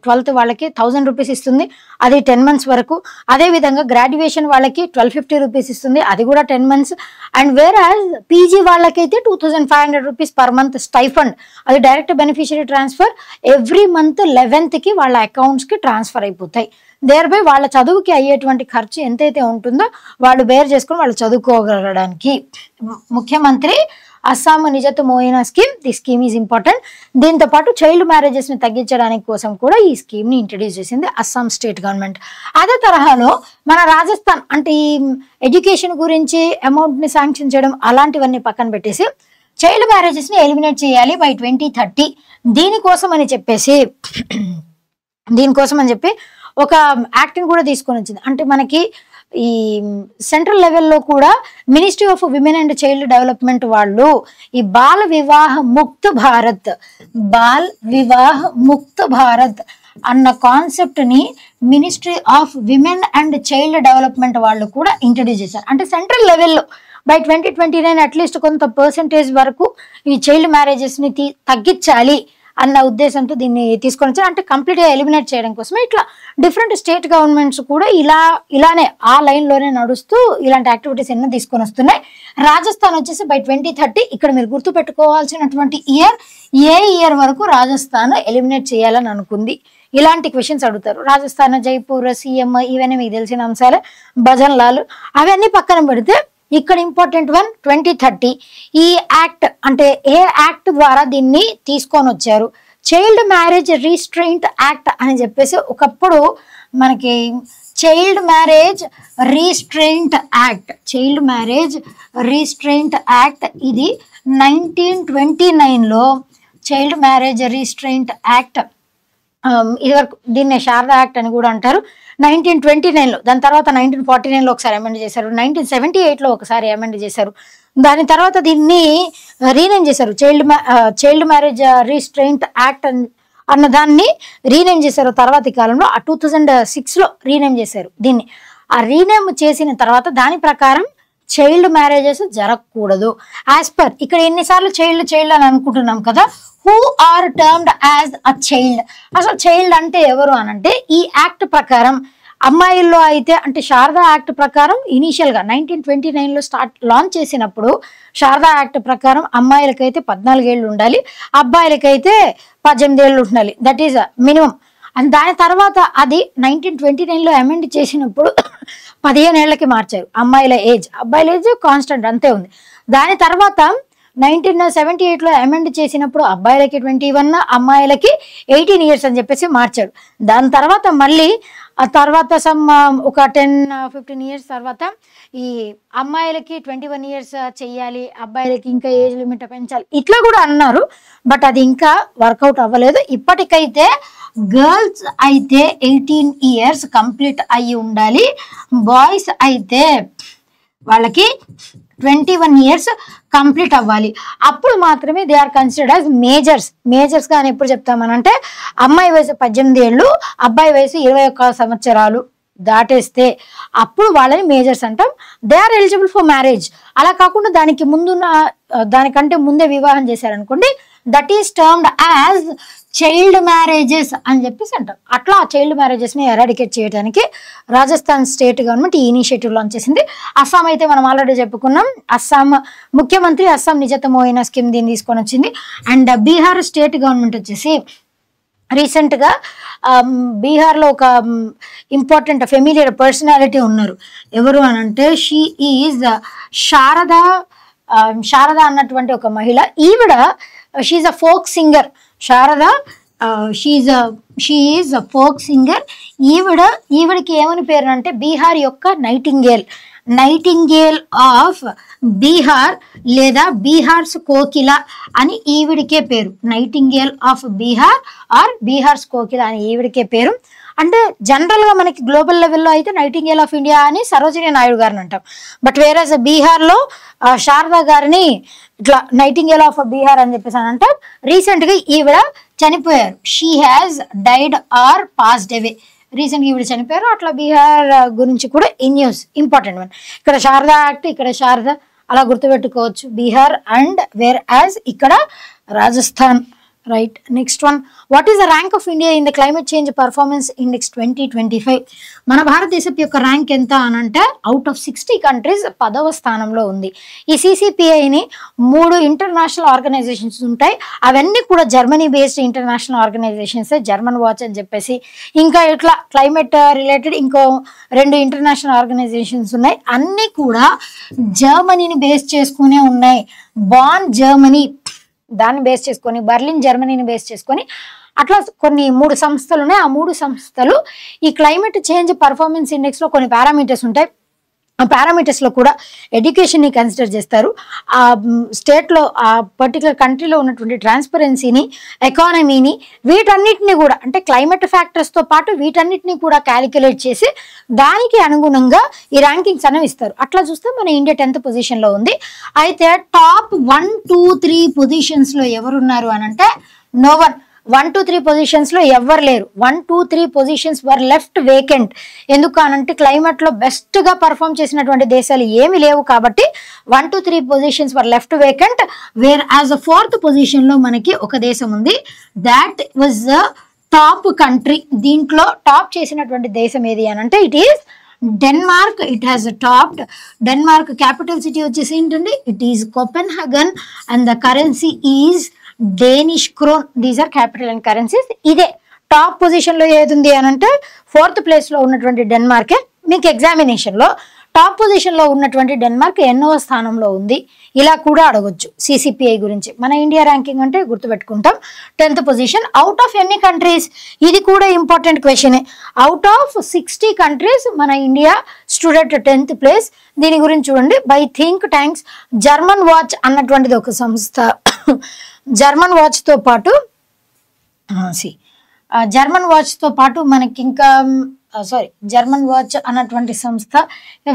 12th వాళ్ళకి 1000 రూపీస్ ఇస్తుంది, అది 10 months వరకు. అదేవిధంగా గ్రాడ్యుయేషన్ వాళ్ళకి 1250 రూపీస్ ఇస్తుంది, అది కూడా 10 months. అండ్ వేరాజ్ పీజీ వాళ్ళకైతే 2500 రూపీస్ పర్ మంత్ స్టైఫండ్, అది direct beneficiary transfer every month 11th వాళ్ళ అకౌంట్స్కి ట్రాన్స్ఫర్ అయిపోతాయి. దేర్బై వాళ్ళ చదువుకి అయ్యేటువంటి ఖర్చు ఎంతైతే ఉంటుందో వాళ్ళు బేర్ చేసుకొని వాళ్ళు చదువుకోగలడానికి ముఖ్యమంత్రి Assam Nijut Moina scheme, the scheme is important. దీంతో పాటు చైల్డ్ మ్యారేజెస్ని తగ్గించడానికి కోసం కూడా ఈ స్కీమ్ని ఇంట్రడ్యూస్ చేసింది అస్సాం స్టేట్ గవర్నమెంట్. అదే తరహాలో మన రాజస్థాన్ అంటే ఈ ఎడ్యుకేషన్ గురించి అమౌంట్ని శాంక్షన్ చేయడం అలాంటివన్నీ పక్కన పెట్టేసి చైల్డ్ మ్యారేజెస్ని ఎలిమినేట్ చేయాలి బై 2030. దీనికోసం అని చెప్పి ఒక యాక్ట్ని కూడా తీసుకొని వచ్చింది. అంటే మనకి ఈ సెంట్రల్ లెవెల్లో కూడా ministry of women and child development వాళ్ళు ఈ బాల్ వివాహ్ ముక్త్ భారత్ అన్న కాన్సెప్ట్ని ministry of women and child development వాళ్ళు కూడా ఇంట్రడ్యూస్ చేశారు. అంటే సెంట్రల్ లెవెల్లో బై 2029 అట్లీస్ట్ కొంత పర్సెంటేజ్ వరకు ఈ చైల్డ్ మ్యారేజెస్ని తగ్గించాలి అన్న ఉద్దేశంతో దీన్ని తీసుకొని వచ్చారు. అంటే కంప్లీట్గా ఎలిమినేట్ చేయడం కోసమే ఇట్లా డిఫరెంట్ స్టేట్ గవర్నమెంట్స్ కూడా ఇలానే ఆ లైన్లోనే నడుస్తూ ఇలాంటి యాక్టివిటీస్ ఎన్నో తీసుకొని వస్తున్నాయి. రాజస్థాన్ వచ్చేసి బై 2030 ఇక్కడ మీరు గుర్తుపెట్టుకోవాల్సినటువంటి ఏ ఇయర్ వరకు రాజస్థాన్ ఎలిమినేట్ చేయాలని అనుకుంది. ఇలాంటి క్వశ్చన్స్ అడుగుతారు. రాజస్థాన్, జైపూర్, సీఎం ఇవన్నీ మీకు తెలిసిన అంశాలే, భజన్ లాల్ అవన్నీ పక్కన పెడితే ఇక్కడ ఇంపార్టెంట్ వన్ 2030 ఈ యాక్ట్. అంటే ఏ యాక్ట్ ద్వారా దీన్ని తీసుకొని వచ్చారు? చైల్డ్ మ్యారేజ్ రీస్ట్రెయింట్ యాక్ట్ అని చెప్పేసి ఒకప్పుడు మనకి చైల్డ్ మ్యారేజ్ రీస్ట్రెయింట్ యాక్ట్ ఇది 1929లో చైల్డ్ మ్యారేజ్ రీస్ట్రెయింట్ యాక్ట్, ఇది వరకు దీన్నే శారదా యాక్ట్ అని కూడా అంటారు. 1929లో, దాని తర్వాత 1949లో ఒకసారి అమెండ్ చేశారు, 1978లో ఒకసారి అమెండ్ చేశారు. దాని తర్వాత దీన్ని రీనేమ్ చేశారు, చైల్డ్ మ్యారేజ్ రీస్ట్రెయింట్ యాక్ట్ అన్న దాన్ని రీనేమ్ చేశారు. తర్వాతి కాలంలో 2006లో రీనేమ్ చేశారు దీన్ని. ఆ రీనేమ్ చేసిన తర్వాత దాని ప్రకారం చైల్డ్ మ్యారేజెస్ జరగకూడదు. యాజ్ పర్ ఇక్కడ ఎన్నిసార్లు చైల్డ్ అని అనుకుంటున్నాం కదా, who are termed as a child. అసలు చైల్డ్ అంటే ఎవరు అనంటే ఈ యాక్ట్ ప్రకారం అమ్మాయిల్లో అయితే అంటే శారదా యాక్ట్ ప్రకారం ఇనీషియల్గా 1929లో లాంచ్ చేసినప్పుడు శారదా యాక్ట్ ప్రకారం అమ్మాయిలకైతే 14 ఏళ్ళు ఉండాలి, అబ్బాయిలకైతే 18 ఏళ్ళు ఉండాలి, దట్ ఈస్ మినిమం. అండ్ దాని తర్వాత అది 1929లో అమెండ్ చేసినప్పుడు 15 ఏళ్ళకి మార్చారు అమ్మాయిల ఏజ్, అబ్బాయిల ఏజ్ కాన్స్టెంట్ అంతే ఉంది. దాని తర్వాత 1978లో అమెండ్ చేసినప్పుడు అబ్బాయిలకి 21, అమ్మాయిలకి 18 years అని చెప్పేసి మార్చాడు. దాని తర్వాత మళ్ళీ ఆ తర్వాత ఒక 10-15 years తర్వాత ఈ అమ్మాయిలకి 21 years చెయ్యాలి, అబ్బాయిలకి ఇంకా ఏజ్ లిమిట్ పెంచాలి, ఇట్లా కూడా అన్నారు. బట్ అది ఇంకా వర్కౌట్ అవ్వలేదు. ఇప్పటికైతే గర్ల్స్ అయితే 18 years కంప్లీట్ అయ్యి ఉండాలి, బాయ్స్ అయితే వాళ్ళకి 21 years కంప్లీట్ అవ్వాలి. అప్పుడు మాత్రమే they are considered as majors గా అని ఎప్పుడు చెప్తామనంటే అమ్మాయి వయసు 18 ఏళ్ళు, అబ్బాయి వయసు 21 సంవత్సరాలు దాటేస్తే అప్పుడు వాళ్ళని మేజర్స్ అంటాం. They are eligible for marriage. అలా కాకుండా దానికంటే ముందే వివాహం చేశారనుకోండి, that is termed as child marriages అని చెప్పేసి అంటాం. అట్లా ఆ చైల్డ్ మ్యారేజెస్ని ఎరాడికేట్ చేయడానికి రాజస్థాన్ స్టేట్ గవర్నమెంట్ ఈ ఇనిషియేటివ్ లాంచ్ చేసింది. అస్సాం అయితే మనం ఆల్రెడీ చెప్పుకున్నాం, అస్సాం ముఖ్యమంత్రి అస్సాం నిజత్ మోయినా స్కీమ్ దీన్ని తీసుకొని వచ్చింది. అండ్ బీహార్ స్టేట్ గవర్నమెంట్ వచ్చేసి రీసెంట్గా బీహార్లో ఒక ఇంపార్టెంట్ ఫెమిలియర్ పర్సనాలిటీ ఉన్నారు. ఎవరు అని అంటే షీ ఈజ్ శారద అన్నటువంటి ఒక మహిళ. ఈవిడ she's a folk singer. Sharada she is a folk singer. ఈవిడికి ఏమని పేరు అంటే బీహార్ యొక్క నైటింగేల్ ఆఫ్ బీహార్ లేదా బీహార్స్ కోకిల అని ఈవిడికే పేరు. Nightingale of Bihar are Bihar's కోకిల అని ఈవిడికే పేరు. అంటే జనరల్గా మనకి గ్లోబల్ లెవెల్లో అయితే నైటింగేల్ ఆఫ్ ఇండియా అని సరోజినీ నాయుడు గారిని అంటాం. బట్ వేరేస్ బీహార్లో శారదా గారిని ఇట్లా నైటింగేల్ ఆఫ్ బీహార్ అని చెప్పేసి అని అంటాం. రీసెంట్గా ఈవిడ చనిపోయారు. She has died or passed away. రీసెంట్గా ఈవిడ చనిపోయారు. అట్లా బీహార్ గురించి కూడా ఇన్ న్యూస్ ఇంపార్టెంట్ వన్. ఇక్కడ శారదా యాక్ట్, ఇక్కడ శారదా అలా గుర్తుపెట్టుకోవచ్చు బీహార్. అండ్ వేర్ యాజ్ ఇక్కడ Rajasthan Right. Next one. What is the rank of India in the Climate Change Performance Index 2025? మన భారతదేశం యొక్క ర్యాంక్ ఎంత అని అంటే అవుట్ ఆఫ్ 60 కంట్రీస్ 10వ స్థానంలో ఉంది. ఈ CCPIని 3 ఇంటర్నేషనల్ ఆర్గనైజేషన్స్ ఉంటాయి. అవన్నీ కూడా Germany based international organisations, German watch అని చెప్పేసి, ఇంకా ఇట్లా క్లైమేట్ రిలేటెడ్ ఇంకో 2 ఇంటర్నేషనల్ ఆర్గనైజేషన్స్ ఉన్నాయి. అన్నీ కూడా జర్మనీని బేస్ చేసుకునే ఉన్నాయి. బాన్ జర్మనీ దాన్ని బేస్ చేసుకొని, బర్లిన్ జర్మనీని బేస్ చేసుకొని అట్లా కొన్ని 3 సంస్థలు ఉన్నాయి. ఆ 3 సంస్థలు ఈ క్లైమేట్ చేంజ్ పర్ఫార్మెన్స్ ఇండెక్స్లో కొన్ని పారామీటర్స్ ఉంటాయి. ఆ పారామీటర్స్లో కూడా ఎడ్యుకేషన్ని కన్సిడర్ చేస్తారు. ఆ స్టేట్లో, ఆ పర్టికులర్ కంట్రీలో ఉన్నటువంటి ట్రాన్స్పరెన్సీని, ఎకానమీని, వీటన్నిటిని కూడా అంటే క్లైమేట్ ఫ్యాక్టర్స్తో పాటు వీటన్నిటిని కూడా క్యాలిక్యులేట్ చేసి దానికి అనుగుణంగా ఈ ర్యాంకింగ్స్ అనేవి ఇస్తారు. అట్లా చూస్తే మన ఇండియా 10th పొజిషన్లో ఉంది. అయితే టాప్ 1, 2, 3 పొజిషన్స్లో ఎవరున్నారు అని అంటే నో వన్. 1, 2, 3 పొజిషన్స్లో ఎవ్వరు లేరు. 1, 2, 3 పొజిషన్స్ వర్ లెఫ్ట్ వేకెంట్. ఎందుకు అనంటే క్లైమేట్లో బెస్ట్గా పర్ఫామ్ చేసినటువంటి దేశాలు ఏమి లేవు కాబట్టి 1, 2, 3 positions were left vacant. Whereas a 4th పొజిషన్లో మనకి ఒక దేశం ఉంది. That was the top country. దీంట్లో టాప్ చేసినటువంటి దేశం ఏది అని అంటే it is Denmark. It has topped. Denmark capital city వచ్చేసి ఏంటండి, it is Copenhagen and the currency is Danish krone. These are capital and currencies. ఇదే టాప్ పొజిషన్లో ఏది ఉంది అని అంటే 4th ప్లేస్లో ఉన్నటువంటి డెన్మార్కే. మీకు ఎగ్జామినేషన్లో టాప్ పొజిషన్లో ఉన్నటువంటి డెన్మార్క్ ఎన్నో స్థానంలో ఉంది ఇలా కూడా అడగొచ్చు CCPI గురించి. మన ఇండియా ర్యాంకింగ్ అంటే గుర్తుపెట్టుకుంటాం 10th పొజిషన్. అవుట్ ఆఫ్ ఎన్ని కంట్రీస్, ఇది కూడా ఇంపార్టెంట్ క్వశ్చనే. అవుట్ ఆఫ్ 60 కంట్రీస్ మన India stood at 10th place. దీని గురించి చూడండి. By think tanks German watch అన్నటువంటిది ఒక సంస్థ. జర్మన్ వాచ్తో పాటు జర్మన్ వాచ్తో పాటు మనకి ఇంకా జర్మన్ వాచ్ అన్నటువంటి సంస్థ,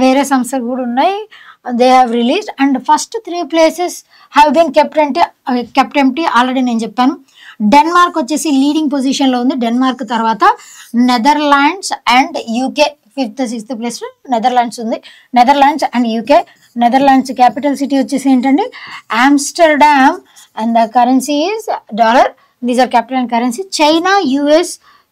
వేరే సంస్థలు కూడా ఉన్నాయి. They have released and first 3 places have been kept empty. Already నేను చెప్పాను. డెన్మార్క్ వచ్చేసి లీడింగ్ పొజిషన్లో ఉంది. డెన్మార్క్ తర్వాత Netherlands and UK 5th, 6th ప్లేస్లో నెదర్లాండ్స్ ఉంది. Netherlands and UK. Netherlands capital city వచ్చేసి ఏంటండి, Amsterdam and the currency is dollar. These are capital and currency. China, US.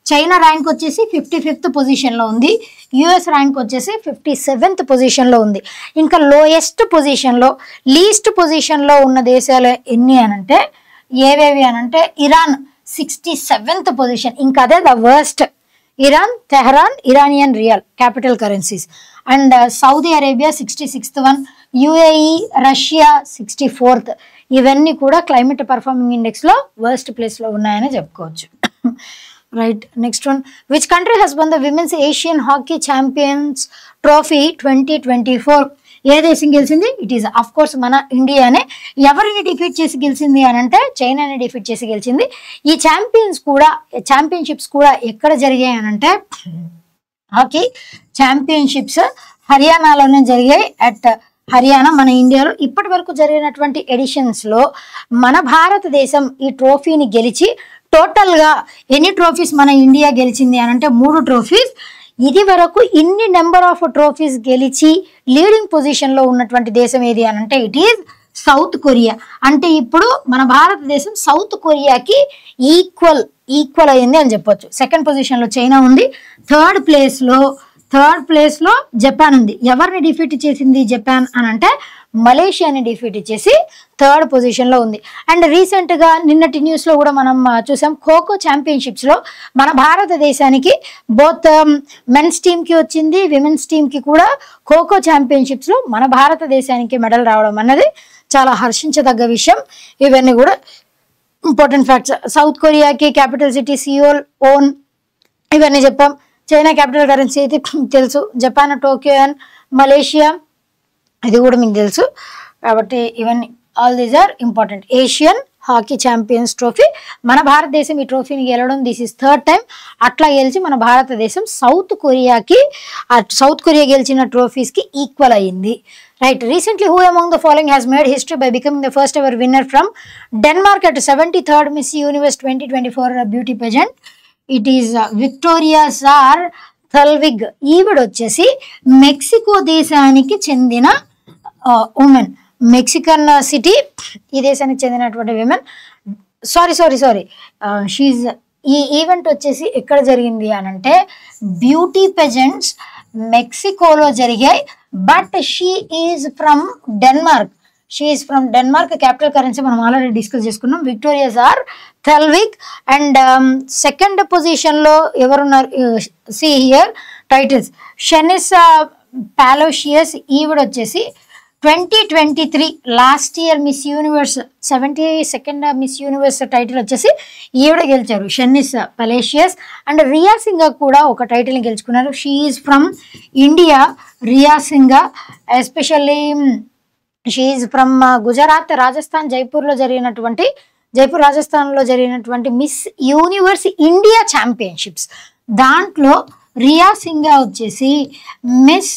China rank వచ్చేసి 55th పొజిషన్లో ఉంది. US ర్యాంక్ వచ్చేసి 57th పొజిషన్లో ఉంది. ఇంకా లోయెస్ట్ పొజిషన్లో, లీస్ట్ పొజిషన్లో ఉన్న దేశాలు ఎన్ని అనంటే ఏవేవి అనంటే ఇరాన్ 67th పొజిషన్. ఇంకా అదే the worst. Iran, Tehran, Iranian real capital currencies. And Saudi Arabia 66th one, UAE, Russia 64th. ఇవన్నీ కూడా క్లైమేట్ పర్ఫార్మింగ్ ఇండెక్స్లో వర్స్ట్ ప్లేస్లో ఉన్నాయని చెప్పుకోవచ్చు. Right. Next one. Which country has won the women's Asian hockey champions trophy 2024? ఏ దేశం గెలిచింది? It is of course మన ఇండియానే. ఎవరిని డిఫీట్ చేసి గెలిచింది అని అంటే చైనాని డిఫీట్ చేసి గెలిచింది. ఈ ఛాంపియన్షిప్స్ కూడా ఎక్కడ జరిగాయి అని అంటే హాకీ ఛాంపియన్షిప్స్ హర్యానాలోనే జరిగాయి. అట్ హర్యానా. మన ఇండియాలో ఇప్పటి వరకు జరిగినటువంటి ఎడిషన్స్లో మన భారతదేశం ఈ ట్రోఫీని గెలిచి టోటల్గా ఎన్ని ట్రోఫీస్ మన ఇండియా గెలిచింది అని అంటే 3 ట్రోఫీస్. ఇది వరకు ఇన్ని నెంబర్ ఆఫ్ ట్రోఫీస్ గెలిచి లీడింగ్ పొజిషన్లో ఉన్నటువంటి దేశం ఏది అని అంటే ఇట్ ఈజ్ సౌత్ కొరియా. అంటే ఇప్పుడు మన భారతదేశం సౌత్ కొరియాకి ఈక్వల్ అయింది అని చెప్పొచ్చు. 2nd పొజిషన్లో చైనా ఉంది. థర్డ్ ప్లేస్లో జపాన్ ఉంది. ఎవరిని డిఫీట్ చేసింది జపాన్ అని అంటే మలేషియాని డిఫీట్ చేసి 3rd పొజిషన్లో ఉంది. అండ్ రీసెంట్గా నిన్నటి న్యూస్లో కూడా మనం చూసాం, ఖోఖో ఛాంపియన్షిప్స్లో మన భారతదేశానికి బోత్ మెన్స్ టీమ్కి వచ్చింది, విమెన్స్ టీమ్కి కూడా ఖోఖో ఛాంపియన్షిప్స్లో మన భారతదేశానికి మెడల్ రావడం అన్నది చాలా హర్షించదగ్గ విషయం. ఇవన్నీ కూడా ఇంపార్టెంట్ ఫ్యాక్ట్స్. సౌత్ కొరియాకి క్యాపిటల్ సిటీ సియోల్, ఓన్, ఇవన్నీ చెప్పాం. చైనా క్యాపిటల్ కరెన్సీ అయితే తెలుసు. జపాన్ టోక్యో అండ్ మలేషియా ఇది కూడా మీకు తెలుసు. కాబట్టి ఇవన్నీ all these are important. Asian hockey champions trophy మన భారతదేశం ఈ ట్రోఫీని గెలవడం దిస్ ఈస్ 3rd టైం. అట్లా గెలిచి మన భారతదేశం సౌత్ కొరియా గెలిచిన ట్రోఫీస్కి ఈక్వల్ అయ్యింది. Right. Recently who among the following has made history by becoming the first ever winner from Denmark at 73rd Miss Universe 2024 beauty pageant? It is Victoria Kjaer Theilvig. ఈవిడ వచ్చేసి Mexico దేశానికి చెందిన women. Mexican city, ఈ దేశానికి చెందినటువంటి women. Sorry she ఈ event వచ్చేసి ఎక్కడ జరిగింది అని అంటే బ్యూటీ పెజెంట్స్ మెక్సికోలో జరిగాయి. But she is from Denmark. Capital currency మనం ఆల్రెడీ డిస్కస్ చేసుకున్నాం. Victoria Kjaer Theilvig. And second పొజిషన్లో ఎవరున్నారు? See here titles. Sheynnis Palacios, ఈవిడ వచ్చేసి 2023 last year Miss Universe 72nd Miss Universe title వచ్చేసి ఈవిడ గెలిచారు, షెనిసా పాలోషియస్. అండ్ రియా సింగా కూడా ఒక టైటిల్ని గెలుచుకున్నారు. She is from India. Rhea Singha especially she is from Gujarat, Rajasthan, Jaipur రాజస్థాన్లో జరిగినటువంటి మిస్ యూనివర్స్ ఇండియా ఛాంపియన్షిప్స్ దాంట్లో రియా సింగా వచ్చేసి మిస్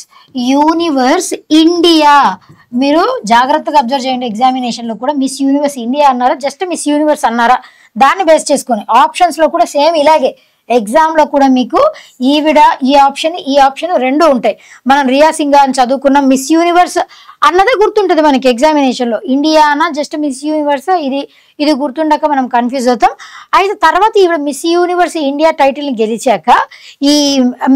యూనివర్స్ ఇండియా. మీరు జాగ్రత్తగా అబ్జర్వ్ చేయండి, ఎగ్జామినేషన్లో కూడా మిస్ యూనివర్స్ ఇండియా అన్నారా, జస్ట్ మిస్ యూనివర్స్ అన్నారా, దాన్ని బేస్ చేసుకొని ఆప్షన్స్లో కూడా సేమ్ ఇలాగే. ఎగ్జామ్లో కూడా మీకు ఈవిడ ఈ ఆప్షన్ రెండు ఉంటాయి. మనం రియా సింగా అని చదువుకున్నాం, మిస్ యూనివర్స్ అన్నదే గుర్తుంటుంది మనకి ఎగ్జామినేషన్లో. ఇండియా అన్న జస్ట్ మిస్ యూనివర్స్, ఇది గుర్తుండక మనం కన్ఫ్యూజ్ అవుతాం. అయితే తర్వాత ఈవిడ మిస్ యూనివర్స్ ఇండియా టైటిల్ని గెలిచాక ఈ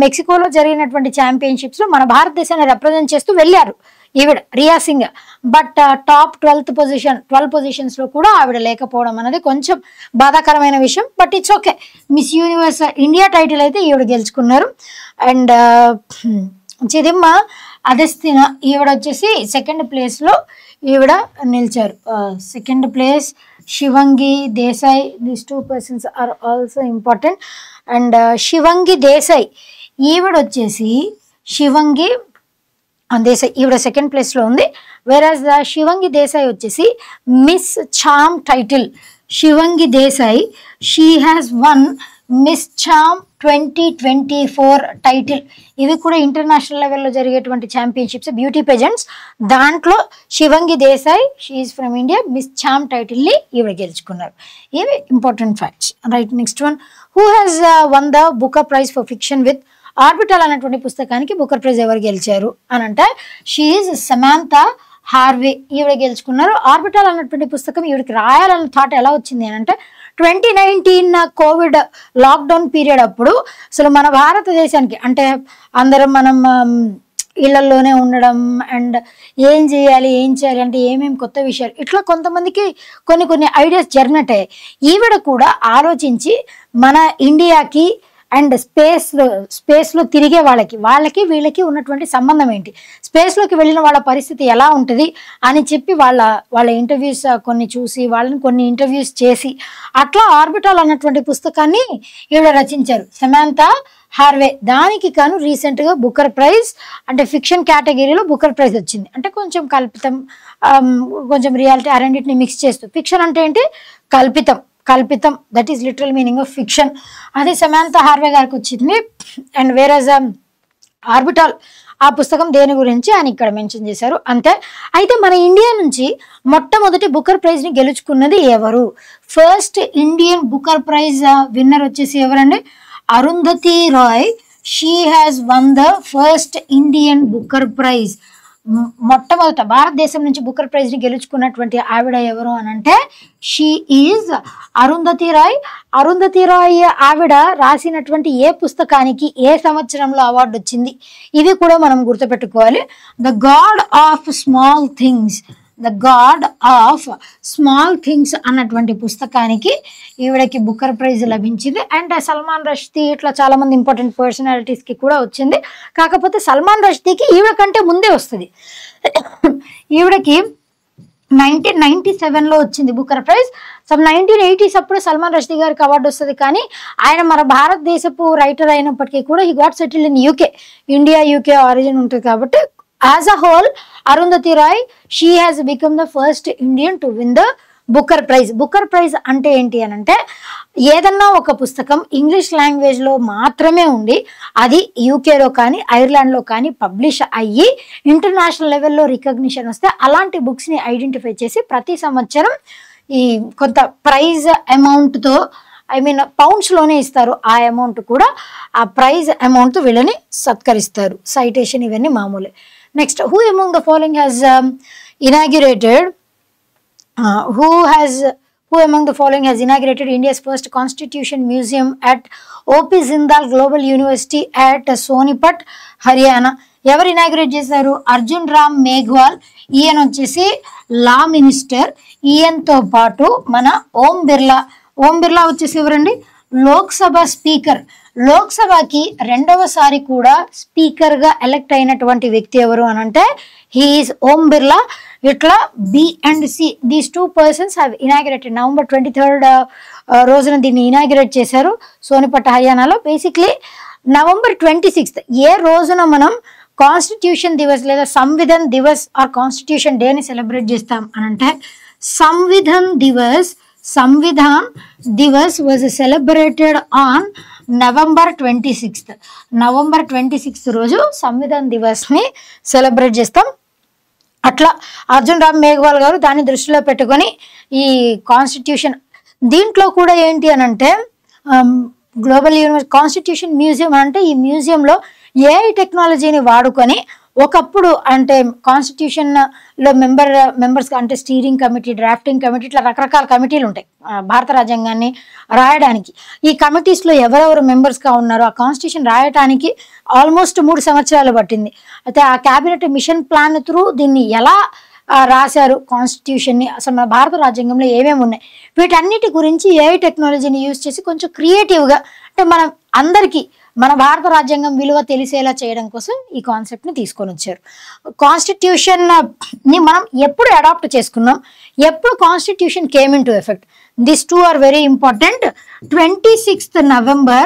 మెక్సికోలో జరిగినటువంటి ఛాంపియన్షిప్స్లో మన భారతదేశాన్ని రిప్రజెంట్ చేస్తూ వెళ్ళారు ఈవిడ రియా సింగ్. బట్ టాప్ 12 పొజిషన్స్లో కూడా ఆవిడ లేకపోవడం అనేది కొంచెం బాధాకరమైన విషయం. But it's okay, miss universe India title అయితే ఈవిడ గెలుచుకున్నారు. అండ్ చిదిమ్మ అదెస్తిన, ఈవిడ వచ్చేసి సెకండ్ ప్లేస్లో ఈవిడ నిలిచారు. Second place Shivangi Desai. These 2 persons are also important. And Shivangi Desai, ఈవిడ వచ్చేసి శివంగి దేశాయ్ ఈవిడ సెకండ్ ప్లేస్లో ఉంది. వేరాజ్ శివంగి దేశాయ్ వచ్చేసి Miss Charm title. Shivangi Desai she has won Miss Charm 2024 title. ఇవి కూడా ఇంటర్నేషనల్ లెవెల్లో జరిగేటువంటి ఛాంపియన్షిప్స్, బ్యూటీ పెజెంట్స్. దాంట్లో Shivangi Desai she is from India Miss Charm టైటిల్ని ఈవిడ గెలుచుకున్నారు. ఇవి important facts. Right, next one. Who has won the Booker prize for fiction with Orbital అనేటువంటి పుస్తకానికి బుకర్ ప్రైజ్ ఎవరు గెలిచారు అని అంటే షీ ఈజ్ సమాంతా హార్వే, ఈవిడ గెలుచుకున్నారు. ఆర్బిటల్ అనేటువంటి పుస్తకం ఈవిడికి రాయాలన్న థాట్ ఎలా వచ్చింది అని అంటే 2019 కోవిడ్ లాక్డౌన్ పీరియడ్ అప్పుడు అసలు మన భారతదేశానికి అంటే అందరం మనం ఇళ్లలోనే ఉండడం అండ్ ఏం చేయాలి అంటే ఏమేమి కొత్త విషయాలు ఇట్లా కొంతమందికి కొన్ని ఐడియాస్ జర్మినేట్ అయ్యాయి. ఈవిడ కూడా ఆలోచించి మన ఇండియాకి అండ్ స్పేస్లో తిరిగే వాళ్ళకి వీళ్ళకి ఉన్నటువంటి సంబంధం ఏంటి, స్పేస్లోకి వెళ్ళిన వాళ్ళ పరిస్థితి ఎలా ఉంటుంది అని చెప్పి వాళ్ళ ఇంటర్వ్యూస్ కొన్ని చూసి వాళ్ళని కొన్ని ఇంటర్వ్యూస్ చేసి అట్లా ఆర్బిటల్ అన్నటువంటి పుస్తకాన్ని ఈవిడ రచించారు, సమాంతా హార్వే. దానికి కాను రీసెంట్గా బుకర్ ప్రైజ్ అంటే ఫిక్షన్ కేటగిరీలో బుకర్ ప్రైజ్ వచ్చింది. అంటే కొంచెం కల్పితం, కొంచెం రియాలిటీ ఆ రెండింటిని మిక్స్ చేస్తూ. ఫిక్షన్ అంటే ఏంటి? కల్పితం, that is literal meaning of fiction. అది సమాంతా హార్వే గారికి వచ్చింది. అండ్ వేరేజ్ ఆర్బిటల్ ఆ పుస్తకం దేని గురించి అని ఇక్కడ మెన్షన్ చేశారు అంతే. అయితే మన ఇండియా నుంచి మొట్టమొదటి బుకర్ ప్రైజ్ని గెలుచుకున్నది ఎవరు? First Indian Booker prize winner వచ్చేసి ఎవరండి? Arundhati Roy. She has won the first Indian Booker prize. మొట్టమొదట భారతదేశం నుంచి బుకర్ ప్రైజ్ని గెలుచుకున్నటువంటి ఆవిడ ఎవరు అని అంటే షీ ఈజ్ అరుంధతి రాయ్. అరుంధతి రాయ్ ఆవిడ రాసినటువంటి ఏ పుస్తకానికి ఏ సంవత్సరంలో అవార్డు వచ్చింది ఇది కూడా మనం గుర్తుపెట్టుకోవాలి. The God of small things అన్నటువంటి పుస్తకానికి ఈవిడకి బుకర్ ప్రైజ్ లభించింది. అండ్ సల్మాన్ రష్దీ ఇట్లా చాలా మంది ఇంపార్టెంట్ పర్సనాలిటీస్కి కూడా వచ్చింది. కాకపోతే సల్మాన్ రష్దీకి ఈవిడ కంటే ముందే వస్తుంది. ఈవిడకి 1997లో వచ్చింది బుకర్ ప్రైజ్. 1980s అప్పుడు సల్మాన్ రష్దీ గారికి అవార్డు వస్తుంది. కానీ ఆయన మన భారతదేశపు రైటర్ అయినప్పటికీ కూడా he got settled in UK. India UK origin ఉంటుంది కాబట్టి as a whole Arundhati Roy she has become the first Indian to win the Booker Prize. Booker Prize అంటే ఏంటి అని అంటే ఏదన్నా ఒక పుస్తకం ఇంగ్లీష్ లాంగ్వేజ్లో మాత్రమే ఉండి అది యూకేలో కానీ ఐర్లాండ్లో కానీ పబ్లిష్ అయ్యి ఇంటర్నేషనల్ లెవెల్లో రికగ్నిషన్ వస్తే అలాంటి బుక్స్ని ఐడెంటిఫై చేసి ప్రతి సంవత్సరం ఈ కొంత ప్రైజ్ అమౌంట్తో పౌండ్స్లోనే ఇస్తారు. ఆ అమౌంట్ కూడా ఆ ప్రైజ్ అమౌంట్ వీళ్ళని సత్కరిస్తారు. సైటేషన్ ఇవన్నీ మామూలే. Next, who among the following has inaugurated Who among the following has inaugurated India's first Constitution Museum at O.P. Jindal Global University at Sonipat, Haryana? ఎవరు ఇనాగ్రేట్ చేశారు? అర్జున్ రామ్ మేఘ్వాల్. ఈయన వచ్చేసి లా మినిస్టర్. ఈయనతో పాటు మన ఓం బిర్లా. ఓం బిర్లా వచ్చేసి ఎవరండి? లోక్సభ స్పీకర్. లోక్సభకి రెండవసారి కూడా స్పీకర్గా ఎలక్ట్ అయినటువంటి వ్యక్తి ఎవరు అని అంటే హీఈస్ ఓం బిర్లా. ఇట్లా B and C these 2 persons have inaugurated. November 23rd రోజున దీన్ని ఇనాగ్రేట్ చేశారు సోనిపట్, హర్యానాలో. బేసిక్లీ November 26th ఏ రోజున మనం కాన్స్టిట్యూషన్ దివస్ లేదా సంవిధాన్ దివస్ ఆర్ కాన్స్టిట్యూషన్ డేని సెలబ్రేట్ చేస్తాం అని అంటే Samvidhan Divas was celebrated on November 26th. November 26th రోజు సంవిధాన్ దివస్ని సెలబ్రేట్ చేస్తాం. అట్లా అర్జున్ రామ్ మేఘ్వాల్ గారు దాన్ని దృష్టిలో పెట్టుకొని ఈ కాన్స్టిట్యూషన్ దీంట్లో కూడా ఏంటి అని అంటే గ్లోబల్ కాన్స్టిట్యూషన్ మ్యూజియం అంటే ఈ మ్యూజియంలో ఏఐ టెక్నాలజీని వాడుకొని ఒకప్పుడు అంటే కాన్స్టిట్యూషన్లో మెంబర్స్ అంటే స్టీరింగ్ కమిటీ, డ్రాఫ్టింగ్ కమిటీ, ఇట్లా రకరకాల కమిటీలు ఉంటాయి భారత రాజ్యాంగాన్ని రాయడానికి. ఈ కమిటీస్లో ఎవరెవరు మెంబర్స్గా ఉన్నారో ఆ కాన్స్టిట్యూషన్ రాయడానికి ఆల్మోస్ట్ 3 సంవత్సరాలు పట్టింది. అయితే ఆ క్యాబినెట్ మిషన్ ప్లాన్ త్రూ దీన్ని ఎలా రాశారు కాన్స్టిట్యూషన్ని, అసలు మన భారత రాజ్యాంగంలో ఏమేమి ఉన్నాయి, వీటన్నిటి గురించి ఏఐ టెక్నాలజీని యూజ్ చేసి కొంచెం క్రియేటివ్గా అంటే మనం అందరికీ మన భారత రాజ్యాంగం విలువ తెలిసేలా చేయడం కోసం ఈ కాన్సెప్ట్ని తీసుకొని వచ్చారు. కాన్స్టిట్యూషన్ని మనం ఎప్పుడు అడాప్ట్ చేసుకున్నాం, ఎప్పుడు constitution came into effect, this 2 are very important. 26th November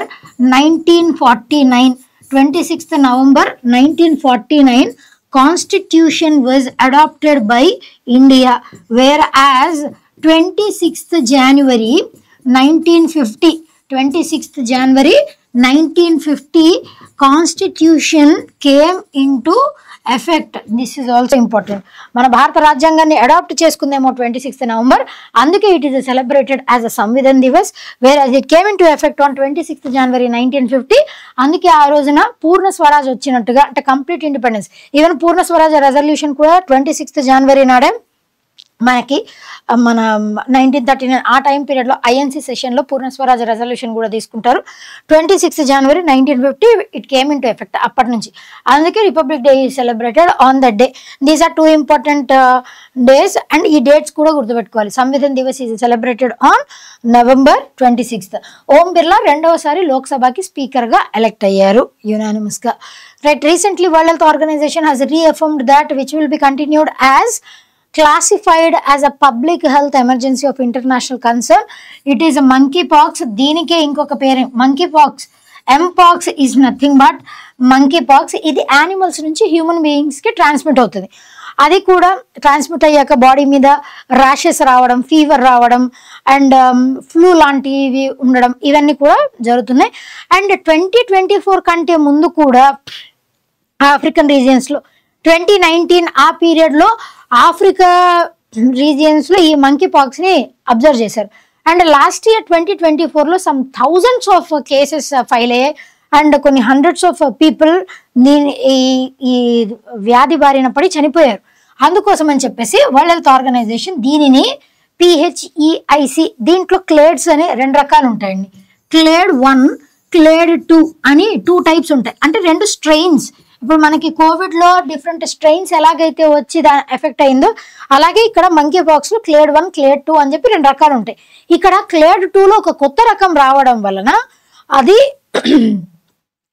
1949. 26th November 1949 Constitution was adopted by India, whereas 26th January 1950 Constitution came into effect. This is also important. మన భారత రాజ్యాంగాన్ని అడాప్ట్ చేసుకుందేమో 26th November, అందుకే it is celebrated as a Samvidhan Divas, whereas it came into effect on 26th January 1950. అందుకే ఆ రోజున పూర్ణ స్వరాజ్ వచ్చినట్టుగా అంటే కంప్లీట్ ఇండిపెండెన్స్. ఈవెన్ పూర్ణ స్వరాజ్ రెజల్యూషన్ కూడా 26th January నాడే మనకి మన 1939 ఆ టైం పీరియడ్లో ఐఎన్సీ సెషన్లో పూర్ణ స్వరాజ్ రెజల్యూషన్ కూడా తీసుకుంటారు. 26th January 1950 it came into effect అప్పటి నుంచి. అందుకే Republic Day is celebrated on that day. These are 2 important days and ఈ డేట్స్ కూడా గుర్తుపెట్టుకోవాలి. Samvidhan Divas is celebrated on November 26th. Om Birla రెండవసారి లోక్సభకి స్పీకర్గా ఎలెక్ట్ అయ్యారు యునానిమస్గా. Right, recently World Health Organization has reaffirmed that which will be continued as classified as a public health emergency of international concern. It is a monkeypox. దీనికే ఇంకొక పేరు monkeypox. mpox is nothing but monkeypox. ఇది animals నుంచి human బీయింగ్స్కి transmit అవుతుంది. అది కూడా transmit అయ్యాక body మీద ర్యాషెస్ రావడం, ఫీవర్ రావడం అండ్ ఫ్లూ లాంటివి ఉండడం ఇవన్నీ కూడా జరుగుతున్నాయి. అండ్ 2024 కంటే ముందు కూడా ఆఫ్రికన్ రీజియన్స్లో 2019 ఆ పీరియడ్లో ఆఫ్రికా రీజియన్స్లో ఈ మంకీపాక్స్ని అబ్జర్వ్ చేశారు. అండ్ లాస్ట్ ఇయర్ 2024లో some thousands of cases file అయ్యాయి అండ్ కొన్ని హండ్రెడ్స్ ఆఫ్ పీపుల్ ఈ వ్యాధి బారిన పడి చనిపోయారు. అందుకోసం అని చెప్పేసి వరల్డ్ హెల్త్ ఆర్గనైజేషన్ దీనిని PHEIC, దీంట్లో క్లేడ్స్ అనే 2 రకాలు ఉంటాయండి. క్లేడ్ 1, క్లేడ్ 2 అని 2 టైప్స్ ఉంటాయి. అంటే 2 స్ట్రెయిన్స్. ఇప్పుడు మనకి కోవిడ్లో డిఫరెంట్ స్ట్రెయిన్స్ ఎలాగైతే వచ్చి దాని ఎఫెక్ట్ అయిందో అలాగే ఇక్కడ మంకీ పాక్స్లో క్లేడ్ 1, క్లేడ్ 2 అని చెప్పి 2 రకాలు ఉంటాయి. ఇక్కడ క్లేడ్ 2లో ఒక కొత్త రకం రావడం వలన అది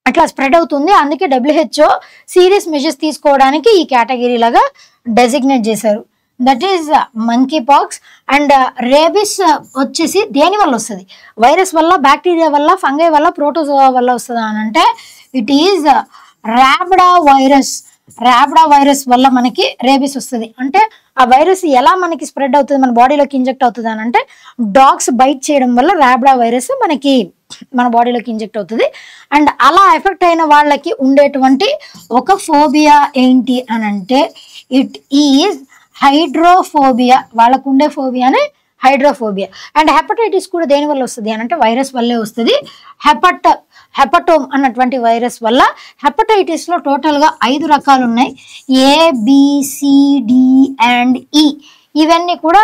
అట్లా స్ప్రెడ్ అవుతుంది. అందుకే WHO సీరియస్ మెజర్స్ తీసుకోవడానికి ఈ కేటగిరీ లాగా డెసిగ్నేట్ చేశారు. That is monkey pox. And rabies వచ్చేసి దేని వల్ల వస్తుంది? వైరస్ వల్ల, బ్యాక్టీరియా వల్ల, ఫంగై వల్ల, ప్రోటోజోవా వల్ల వస్తుందా అని అంటే ఇట్ ఈజ్ ర్యాబిడా వైరస్ వల్ల మనకి రేబిస్ వస్తుంది. అంటే ఆ వైరస్ ఎలా మనకి స్ప్రెడ్ అవుతుంది, మన బాడీలోకి ఇంజెక్ట్ అవుతుంది అని అంటే డాగ్స్ బైట్ చేయడం వల్ల ర్యాబిడా వైరస్ మనకి మన బాడీలోకి ఇంజెక్ట్ అవుతుంది. అండ్ అలా ఎఫెక్ట్ అయిన వాళ్ళకి ఉండేటువంటి ఒక ఫోబియా ఏంటి అని అంటే ఇట్ ఈజ్ హైడ్రోఫోబియా. వాళ్ళకు ఉండే ఫోబియానే హైడ్రోఫోబియా. అండ్ హెపటైటిస్ కూడా దేని వల్ల వస్తుంది అని అంటే వైరస్ వల్లే వస్తుంది. హెపటోమ్ అన్నటువంటి వైరస్ వల్ల. హెపటైటిస్లో టోటల్గా 5 రకాలు ఉన్నాయి. A, B, C, D and E. ఇవన్నీ కూడా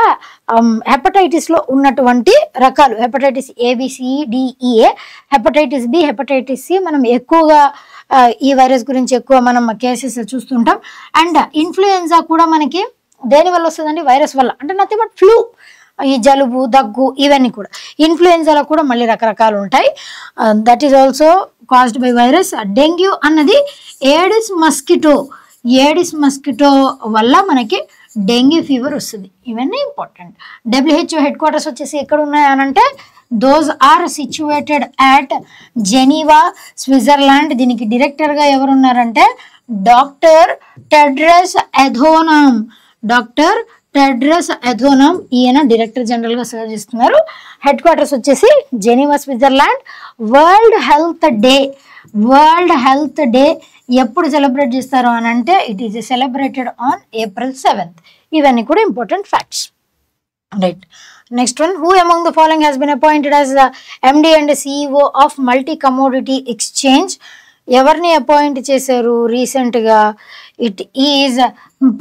హెపటైటిస్లో ఉన్నటువంటి రకాలు. Hepatitis ABCDEA, hepatitis B, hepatitis C మనం ఎక్కువగా ఈ వైరస్ గురించి ఎక్కువ మనం కేసెస్ చూస్తుంటాం. అండ్ ఇన్ఫ్లుయెన్జా కూడా మనకి దేని వల్ల వస్తుందండి? వైరస్ వల్ల. అంటే నథింగ్ బట్ ఫ్లూ, ఈ జలుబు దగ్గు ఇవన్నీ కూడా. ఇన్ఫ్లుయెన్జాలో కూడా మళ్ళీ రకరకాలు ఉంటాయి. That is also caused by virus. Dengue అన్నది ఏడిస్ మస్కిటో వల్ల మనకి డెంగ్యూ ఫీవర్ వస్తుంది. ఇవన్నీ ఇంపార్టెంట్. WHO హెడ్ క్వార్టర్స్ వచ్చేసి ఎక్కడ ఉన్నాయనంటే those are situated at Geneva, Switzerland. దీనికి డైరెక్టర్గా ఎవరున్నారంటే డాక్టర్ టెడ్రస్ అథోనామ్. ఈయన డైరెక్టర్ జనరల్గా సర్వ్ చేస్తున్నారు. హెడ్ క్వార్టర్స్ వచ్చేసి Geneva, Switzerland. World health day ఎప్పుడు సెలబ్రేట్ చేస్తారు అని అంటే it is celebrated on April 7th. ఇవన్నీ కూడా important facts. Right. Next one, who among the following has been appointed as the MD and CEO of multi commodity exchange? ఎవరిని appoint చేశారు రీసెంట్గా? It is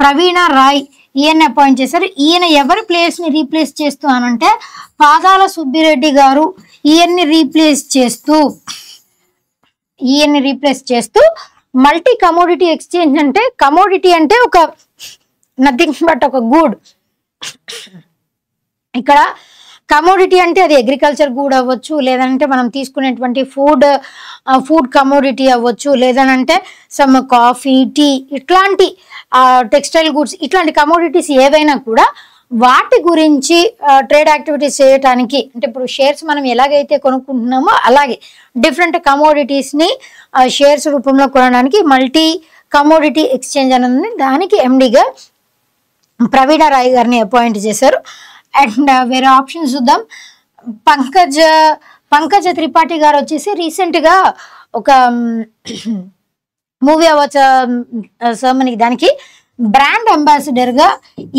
ప్రవీణ రాయ్. ఈయన్ని appoint చేశారు. ఈయన ఎవరి ప్లేస్ని రీప్లేస్ చేస్తూ అనంటే పాదాల సుబ్బిరెడ్డి గారు ఈయన్ని రీప్లేస్ చేస్తూ మల్టీ కమోడిటీ ఎక్స్చేంజ్ అంటే కమోడిటీ అంటే ఒక నథింగ్ బట్ ఒక గూడ్. ఇక్కడ కమోడిటీ అంటే అది అగ్రికల్చర్ గూడ్ అవ్వచ్చు, లేదంటే మనం తీసుకునేటువంటి ఫుడ్ కమోడిటీ అవ్వచ్చు, లేదనంటే సమ్ కాఫీ, టీ, ఇట్లాంటి టెక్స్టైల్ గూడ్స్, ఇట్లాంటి కమోడిటీస్ ఏవైనా కూడా వాటి గురించి ట్రేడ్ యాక్టివిటీస్ చేయడానికి, అంటే ఇప్పుడు షేర్స్ మనం ఎలాగైతే కొనుక్కుంటున్నామో అలాగే డిఫరెంట్ కమోడిటీస్ని షేర్స్ రూపంలో కొనడానికి మల్టీ కమోడిటీ ఎక్స్చేంజ్ అనేది, దానికి MDగా ప్రవీణ రాయ్ గారిని అపాయింట్ చేశారు. అండ్ వేరే ఆప్షన్స్ చూద్దాం. పంకజ్ త్రిపాఠి గారు వచ్చేసి రీసెంట్గా ఒక మూవీ అవార్డ్స్ సెరమనీకి దానికి బ్రాండ్ అంబాసిడర్గా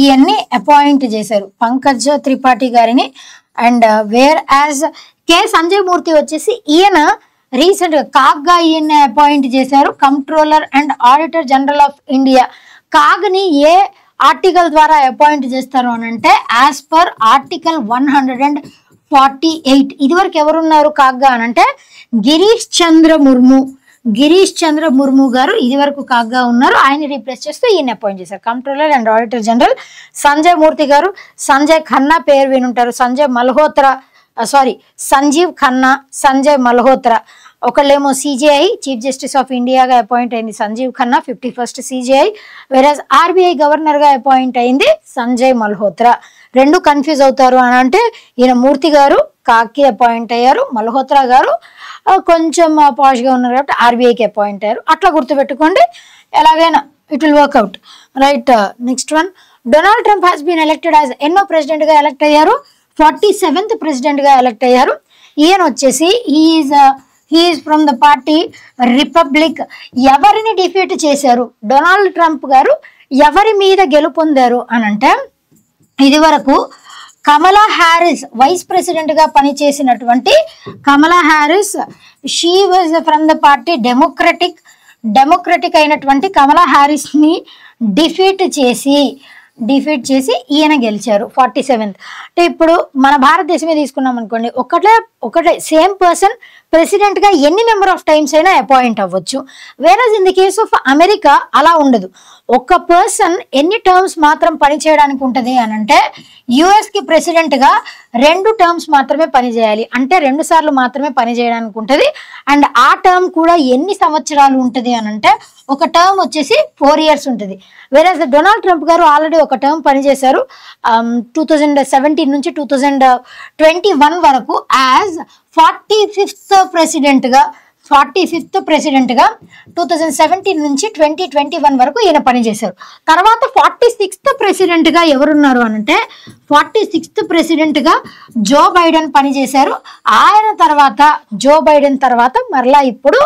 ఈయన్ని అపాయింట్ చేశారు, పంకజ్ త్రిపాఠి గారిని. And whereas Sanjay Murthy వచ్చేసి ఈయన రీసెంట్గా కాగ్గా ఈయన్ని అపాయింట్ చేశారు, Comptroller and Auditor General of India. కాగ్ని ఏ ఆర్టికల్ ద్వారా అపాయింట్ చేస్తారు అని అంటే యాజ్ పర్ ఆర్టికల్ 148. ఇదివరకు ఎవరున్నారు కాగ్గా అని అంటే గిరీష్ చంద్ర ముర్ము గారు ఇదివరకు కాగ్గా ఉన్నారు. ఆయన రీప్లేస్ చేస్తూ ఈయన అపాయింట్ చేశారు, Comptroller and Auditor General. Sanjay Murthy గారు సంజయ్ ఖన్నా పేరు వినుంటారు, సంజీవ్ ఖన్నా, సంజయ్ మల్హోత్రా. ఒకళ్ళేమో CJI చీఫ్ జస్టిస్ ఆఫ్ ఇండియాగా అపాయింట్ అయింది Sanjiv Khanna, 51st CJI. Whereas RBI గవర్నర్గా అపాయింట్ అయింది సంజయ్ మల్హోత్రా. రెండు కన్ఫ్యూజ్ అవుతారు అని అంటే ఈయన మూర్తి గారు కాగ్కి అపాయింట్ అయ్యారు, మల్హోత్రా గారు కొంచెం పాష్గా ఉన్నారు కాబట్టి RBIకి అపాయింట్ అయ్యారు. అట్లా గుర్తుపెట్టుకోండి, ఎలాగైనా it will work out. Right. Next one, Donald Trump has been elected as ఎన్నో ప్రెసిడెంట్గా ఎలెక్ట్ అయ్యారు? 47th ప్రెసిడెంట్గా ఎలెక్ట్ అయ్యారు. ఈయన వచ్చేసి he's from the party republic. ఎవరిని డిఫీట్ చేశారు డొనాల్డ్ ట్రంప్ గారు? ఎవరి మీద గెలుపొందారు అని అంటే ఇది వరకు కమలా హ్యారిస్ వైస్ ప్రెసిడెంట్గా పనిచేసినటువంటి Kamala Harris, she was from the party Democratic అయినటువంటి కమలా హ్యారిస్ని డిఫీట్ చేసి ఈయన గెలిచారు 47th. అంటే ఇప్పుడు మన భారతదేశమే తీసుకున్నాం అనుకోండి, ఒకటే సేమ్ పర్సన్ ప్రెసిడెంట్గా ఎన్ని నెంబర్ ఆఫ్ టైమ్స్ అయినా అపాయింట్ అవ్వచ్చు. వేరేజ్ in the case of America అలా ఉండదు. ఒక పర్సన్ ఎన్ని టర్మ్స్ మాత్రం పనిచేయడానికి ఉంటుంది అని అంటే యుఎస్కి ప్రెసిడెంట్గా 2 టర్మ్స్ మాత్రమే పనిచేయాలి, అంటే 2 సార్లు మాత్రమే పనిచేయడానికి ఉంటుంది. అండ్ ఆ టర్మ్ కూడా ఎన్ని సంవత్సరాలు ఉంటుంది అని అంటే ఒక టర్మ్ వచ్చేసి 4 years ఉంటుంది. వేరేజ్ డొనాల్డ్ ట్రంప్ గారు ఆల్రెడీ ఒక టర్మ్ పనిచేశారు 2017 నుంచి 2021 వరకు యాజ్ 45th ప్రెసిడెంట్గా 2017 నుంచి 2021 వరకు ఈయన పనిచేశారు. తర్వాత 46th ప్రెసిడెంట్గా ఎవరున్నారు అనంటే 46th ప్రెసిడెంట్గా జో బైడెన్ పనిచేశారు. జో బైడెన్ తర్వాత మరలా ఇప్పుడు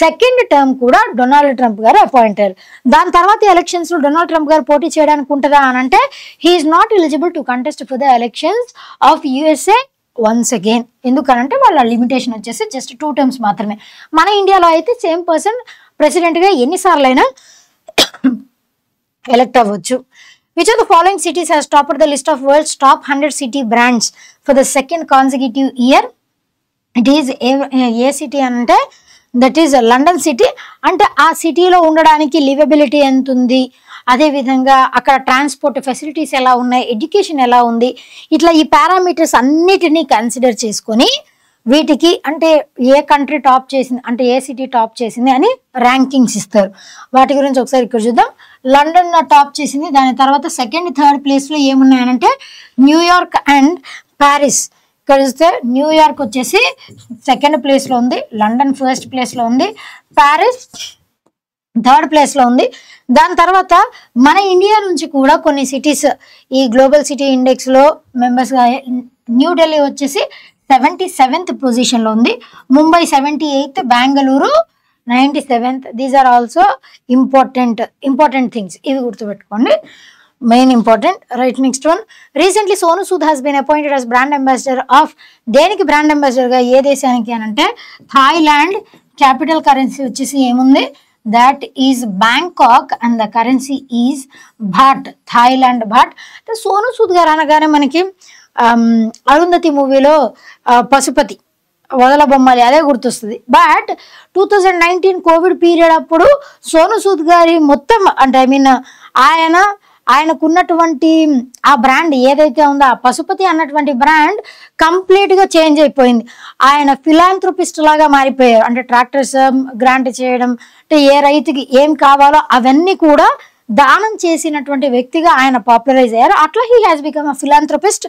సెకండ్ టర్మ్ కూడా డొనాల్డ్ ట్రంప్ గారు అపాయింట్ అయ్యారు. దాని తర్వాత ఎలక్షన్స్లో డొనాల్డ్ ట్రంప్ గారు పోటీ చేయడానికి ఉంటుందా అనంటే he's not eligible to contest for the elections of USA once again. ఎందుకనంటే వాళ్ళ లిమిటేషన్ వచ్చేసి జస్ట్ 2 terms మాత్రమే. మన ఇండియాలో అయితే సేమ్ పర్సన్ ప్రెసిడెంట్గా ఎన్నిసార్లు అయినా ఎలెక్ట్ అవ్వచ్చు. Which of the following cities has topped the list of world's top 100 city brands for the second consecutive year? It is A city అంటే దట్ ఈస్ లండన్ సిటీ. అంటే ఆ సిటీలో ఉండడానికి లివబిలిటీ ఎంత ఉంది, అదేవిధంగా అక్కడ ట్రాన్స్పోర్ట్ ఫెసిలిటీస్ ఎలా ఉన్నాయి, ఎడ్యుకేషన్ ఎలా ఉంది, ఇట్లా ఈ పారామీటర్స్ అన్నిటినీ కన్సిడర్ చేసుకొని వీటికి అంటే ఏ కంట్రీ టాప్ చేసింది అంటే ఏ సిటీ టాప్ చేసింది అని ర్యాంకింగ్స్ ఇస్తారు. వాటి గురించి ఒకసారి ఇక్కడ చూద్దాం. లండన్ టాప్ చేసింది, దాని తర్వాత సెకండ్ థర్డ్ ప్లేస్లో ఏమున్నాయనంటే న్యూయార్క్ అండ్ ప్యారిస్. ఇక్కడ చూస్తే న్యూయార్క్ వచ్చేసి సెకండ్ ప్లేస్లో ఉంది, లండన్ ఫస్ట్ ప్లేస్లో ఉంది, ప్యారిస్ థర్డ్ ప్లేస్లో ఉంది. దాని తర్వాత మన ఇండియా నుంచి కూడా కొన్ని సిటీస్ ఈ గ్లోబల్ సిటీ ఇండెక్స్లో మెంబర్స్గా న్యూఢిల్లీ వచ్చేసి 77th పొజిషన్లో ఉంది, Mumbai 78th, Bengaluru 97th. These are also important things, ఇవి గుర్తుపెట్టుకోండి, main important. Right, next one. Recently Sonu Sood has been appointed as brand ambassador of, దేనికి బ్రాండ్ అంబాసిడర్గా, ఏ దేశానికి అని అంటే థాయిలాండ్. క్యాపిటల్ కరెన్సీ వచ్చేసి ఏముంది, that is Bangkok and the currency is baht, Thailand baht. Sonu Sood గారు అనగానే మనకి అరుంధతి మూవీలో పశుపతి వదల బొమ్మలి అదే గుర్తొస్తుంది. బట్ 2019 కోవిడ్ పీరియడ్ అప్పుడు సోను సూద్ గారి మొత్తం అంటే ఐ మీన్ ఆయనకున్నటువంటి ఆ బ్రాండ్ ఏదైతే ఉందో ఆ పశుపతి అన్నటువంటి బ్రాండ్ కంప్లీట్గా చేంజ్ అయిపోయింది. ఆయన ఫిలాంథ్రోపిస్ట్ లాగా మారిపోయారు. అంటే ట్రాక్టర్స్ గ్రాంట్ చేయడం, అంటే ఏ రైతుకి ఏం కావాలో అవన్నీ కూడా దానం చేసినటువంటి వ్యక్తిగా ఆయన పాపులరైజ్ అయ్యారు. అట్లా he has become a philanthropist.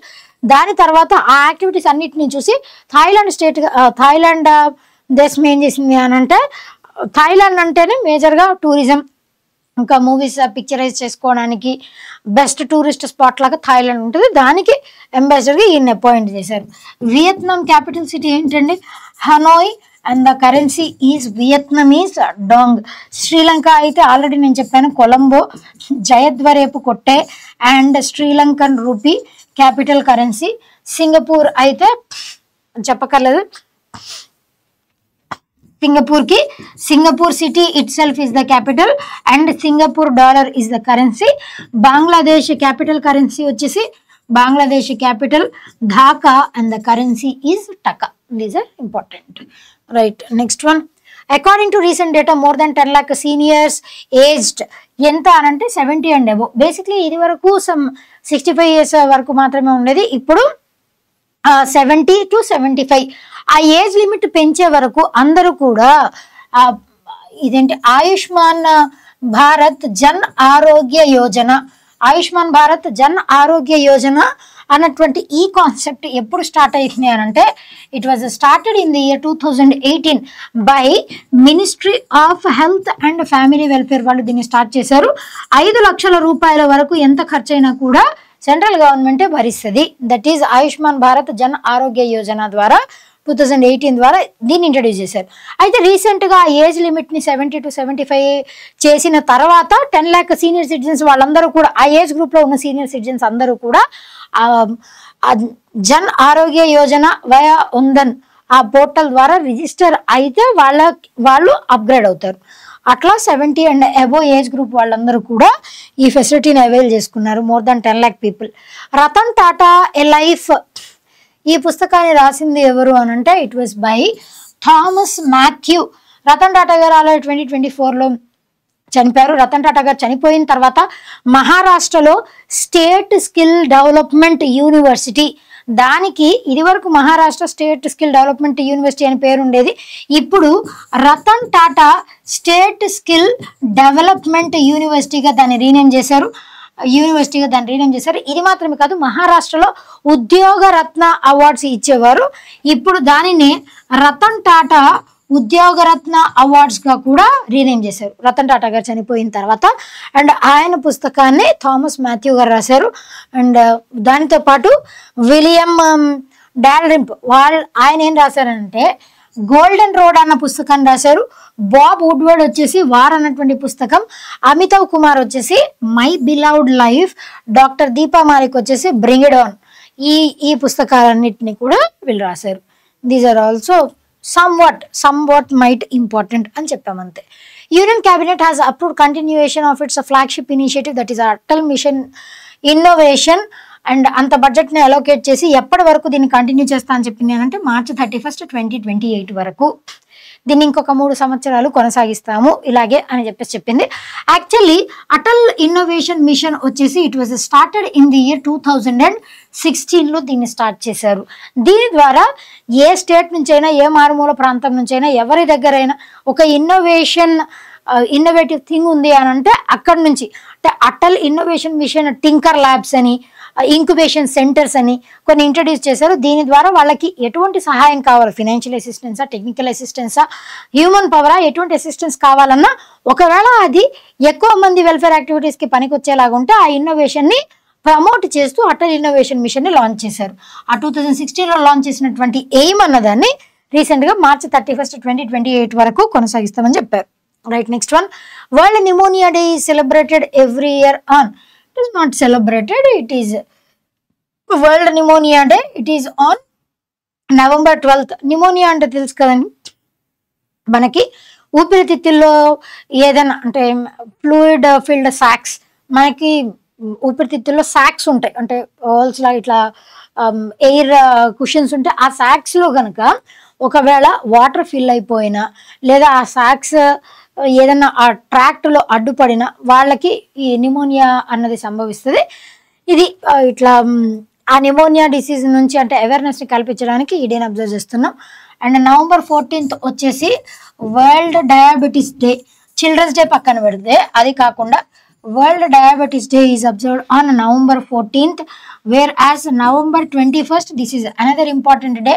దాని తర్వాత ఆ యాక్టివిటీస్ అన్నిటిని చూసి థాయిలాండ్ దేశం ఏం చేసింది అని అంటే, థాయిలాండ్ అంటేనే మేజర్గా టూరిజం, ఇంకా మూవీస్ పిక్చరైజ్ చేసుకోవడానికి బెస్ట్ టూరిస్ట్ స్పాట్ లాగా థాయిలాండ్ ఉంటుంది. దానికి అంబాసిడర్గా ఈయన అపాయింట్ చేశారు. వియత్నాం క్యాపిటల్ సిటీ ఏంటండి, Hanoi and the currency is Vietnamese dong. Sri Lanka అయితే ఆల్రెడీ నేను చెప్పాను, Colombo, Jayawardenepura Kotte and Sri Lankan rupee capital currency. Singapore అయితే చెప్పక్కర్లేదు, Singapore city itself is the capital and Singapore dollar is the currency. Bangladesh capital currency వచ్చేసి Bangladesh capital Dhaka and the currency is టకా. These are important. Right, next one. According to recent data more than 10 lakh seniors aged ఎంత అనంటే 70 and above. Basically ఇది వరకు 65 years వరకు మాత్రమే ఉండేది, ఇప్పుడు 70 to 75 ఆ ఏజ్ లిమిట్ పెంచే వరకు అందరూ కూడా ఇదేంటి ఆయుష్మాన్ భారత్ జన్ ఆరోగ్య యోజన, ఆయుష్మాన్ భారత్ జన్ ఆరోగ్య యోజన అన్నటువంటి ఈ కాన్సెప్ట్ ఎప్పుడు స్టార్ట్ అయింది అని అంటే, it was started in the year 2018 by ministry of health and family welfare. వాళ్ళు దీన్ని స్టార్ట్ చేశారు. 5 లక్షల రూపాయల వరకు ఎంత ఖర్చు అయినా కూడా సెంట్రల్ గవర్నమెంటే భరిస్తుంది. దట్ ఈజ్ ఆయుష్మాన్ భారత్ జన్ ఆరోగ్య యోజన ద్వారా 2018 ద్వారా దీన్ని ఇంట్రడ్యూస్ చేశారు. అయితే రీసెంట్గా ఆ ఏజ్ లిమిట్ని 70 to 75 చేసిన తర్వాత 10 lakh సీనియర్ సిటిజన్స్ వాళ్ళందరూ కూడా ఆ ఏజ్ గ్రూప్లో ఉన్న సీనియర్ సిటిజన్స్ అందరూ కూడా జన్ ఆరోగ్య యోజన వయా ఉందన్ ఆ పోర్టల్ ద్వారా రిజిస్టర్ అయితే వాళ్ళు అప్గ్రేడ్ అవుతారు. అట్లా 70 and above ఏజ్ గ్రూప్ వాళ్ళందరూ కూడా ఈ ఫెసిలిటీని అవైల్ చేసుకున్నారు. More than 10 lakh people. Ratan Tata a life, ఈ పుస్తకాన్ని రాసింది ఎవరు అని అంటే it was by Thomas Mathew. Ratan Tata గారు ఆల్రెడీ 2024లో చనిపోయారు. రతన్ టాటా గారు చనిపోయిన తర్వాత మహారాష్ట్రలో స్టేట్ స్కిల్ డెవలప్మెంట్ యూనివర్సిటీ, దానికి ఇది వరకు Maharashtra state skill development university అని పేరు ఉండేది. ఇప్పుడు Ratan Tata state skill development యూనివర్సిటీగా దాన్ని రీనేమ్ చేశారు. ఇది మాత్రమే కాదు, మహారాష్ట్రలో ఉద్యోగ రత్న అవార్డ్స్ ఇచ్చేవారు. ఇప్పుడు దానిని రతన్ టాటా ఉద్యోగరత్న అవార్డ్స్గా కూడా రీనేమ్ చేశారు రతన్ టాటా గారు చనిపోయిన తర్వాత. అండ్ ఆయన పుస్తకాన్ని థామస్ మాథ్యూ గారు రాశారు. అండ్ దానితో పాటు విలియం డాల్రింప్ ఆయన ఏం రాశారంటే గోల్డెన్ రోడ్ అన్న పుస్తకాన్ని రాశారు. బాబ్ వుడ్వర్డ్ వచ్చేసి వార్ అన్నటువంటి పుస్తకం, అమితావ్ కుమార్ వచ్చేసి my beloved life, doctor Deepa Malik వచ్చేసి బ్రింగ్ ఇట్ ఆన్, ఈ పుస్తకాలన్నింటినీ కూడా వీళ్ళు రాశారు. These are also somewhat might important అని చెప్పామంతే. Union cabinet has approved continuation of its flagship initiative that is Atal mission innovation and అంత బడ్జెట్ని అలోకేట్ చేసి ఎప్పటి వరకు దీన్ని కంటిన్యూ చేస్తా అని చెప్పింది అంటే March 31, 2028 వరకు దీన్ని ఇంకొక 3 సంవత్సరాలు కొనసాగిస్తాము ఇలాగే అని చెప్పింది. యాక్చువల్లీ అటల్ ఇన్నోవేషన్ మిషన్ వచ్చేసి it was started in the year 2016లో దీన్ని స్టార్ట్ చేశారు. దీని ద్వారా ఏ స్టేట్ నుంచైనా ఏ మారుమూల ప్రాంతం నుంచైనా ఎవరి దగ్గరైనా ఒక ఇన్నోవేటివ్ థింగ్ ఉంది అని అంటే అక్కడి నుంచి అంటే Atal innovation machine tinker labs అని ఇంక్యుబేషన్ సెంటర్స్ అని కొన్ని ఇంట్రడ్యూస్ చేశారు. దీని ద్వారా వాళ్ళకి ఎటువంటి సహాయం కావాలి, ఫినాన్షియల్ అసిస్టెన్సా, టెక్నికల్ అసిస్టెన్సా, హ్యూమన్ పవరా, ఎటువంటి అసిస్టెన్స్ కావాలన్నా ఒకవేళ అది ఎక్కువ మంది వెల్ఫేర్ యాక్టివిటీస్కి పనికొచ్చేలాగా ఉంటే ఆ ఇన్నోవేషన్ని ప్రమోట్ చేస్తూ అటల్ ఇన్నోవేషన్ మిషన్ని లాంచ్ చేశారు. ఆ 2016లో లాంచ్ చేసినటువంటి ఎయిమ్ అన్నదాన్ని రీసెంట్గా March 31, 2028 వరకు కొనసాగిస్తామని చెప్పారు. Right, next one, world pneumonia day is celebrated every year on. It is not celebrated, it is World Pneumonia Day. It is on November 12th. Pneumonia అంటే తెలుసు కదండి, మనకి ఊపిరితిత్తుల్లో ఏదైనా అంటే ఫ్లూయిడ్ ఫిల్డ్ సాక్స్, మనకి ఊపిరితిత్తుల్లో సాక్స్ ఉంటాయి అంటే హోల్స్ లా ఇట్లా ఎయిర్ కుషన్స్ ఉంటాయి. ఆ సాక్స్లో కనుక ఒకవేళ వాటర్ ఫిల్ అయిపోయినా లేదా ఆ సాక్స్ ఏదన్నా ఆ ట్రాక్ట్లో అడ్డుపడిన వాళ్ళకి ఈ నిమోనియా అన్నది సంభవిస్తుంది. ఇది ఇట్లా ఆ నిమోనియా డిసీజ్ నుంచి అంటే అవేర్నెస్ని కల్పించడానికి ఈ డేని అబ్జర్వ్ చేస్తున్నాం. అండ్ November 14th వచ్చేసి world diabetes day. Children's day పక్కన పెడితే అది కాకుండా world diabetes day is observed on November 14th, whereas November 21st this is another important day.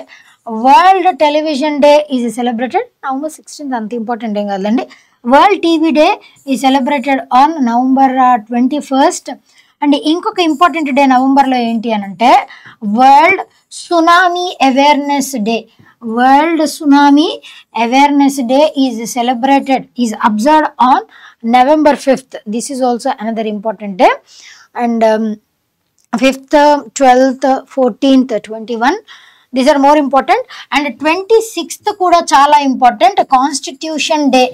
World television day is celebrated November 16th. అంత important ఏం కాదండి. World TV day is celebrated on November 21st. అండ్ ఇంకొక important day నవంబర్లో ఏంటి అని అంటే world tsunami awareness day. World tsunami awareness day is celebrated, is observed on November 5th. This is also another important day. And 5th, 12th, 14th, 21 these are more important. And 26th కూడా చాలా important, constitution day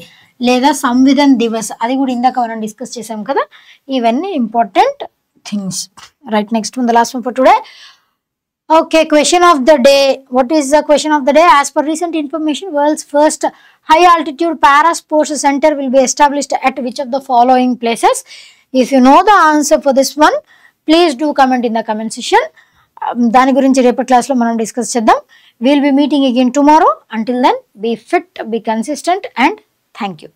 లేదా సంవిధాన్ దివస్. అది కూడా ఇందాక మనం discuss చేసాం కదా. ఇవన్నీ important things. Right, next one, the last one for today. Okay, question of the day. What is the question of the day? As per recent information, world's first high altitude para sports center will be established at which of the following places? If you know the answer for this one, please do comment in the comment section. దాని గురించి రేపటి క్లాస్లో మనం discuss చేద్దాం. We'll be meeting again tomorrow. Until then, be fit, be consistent, and thank you.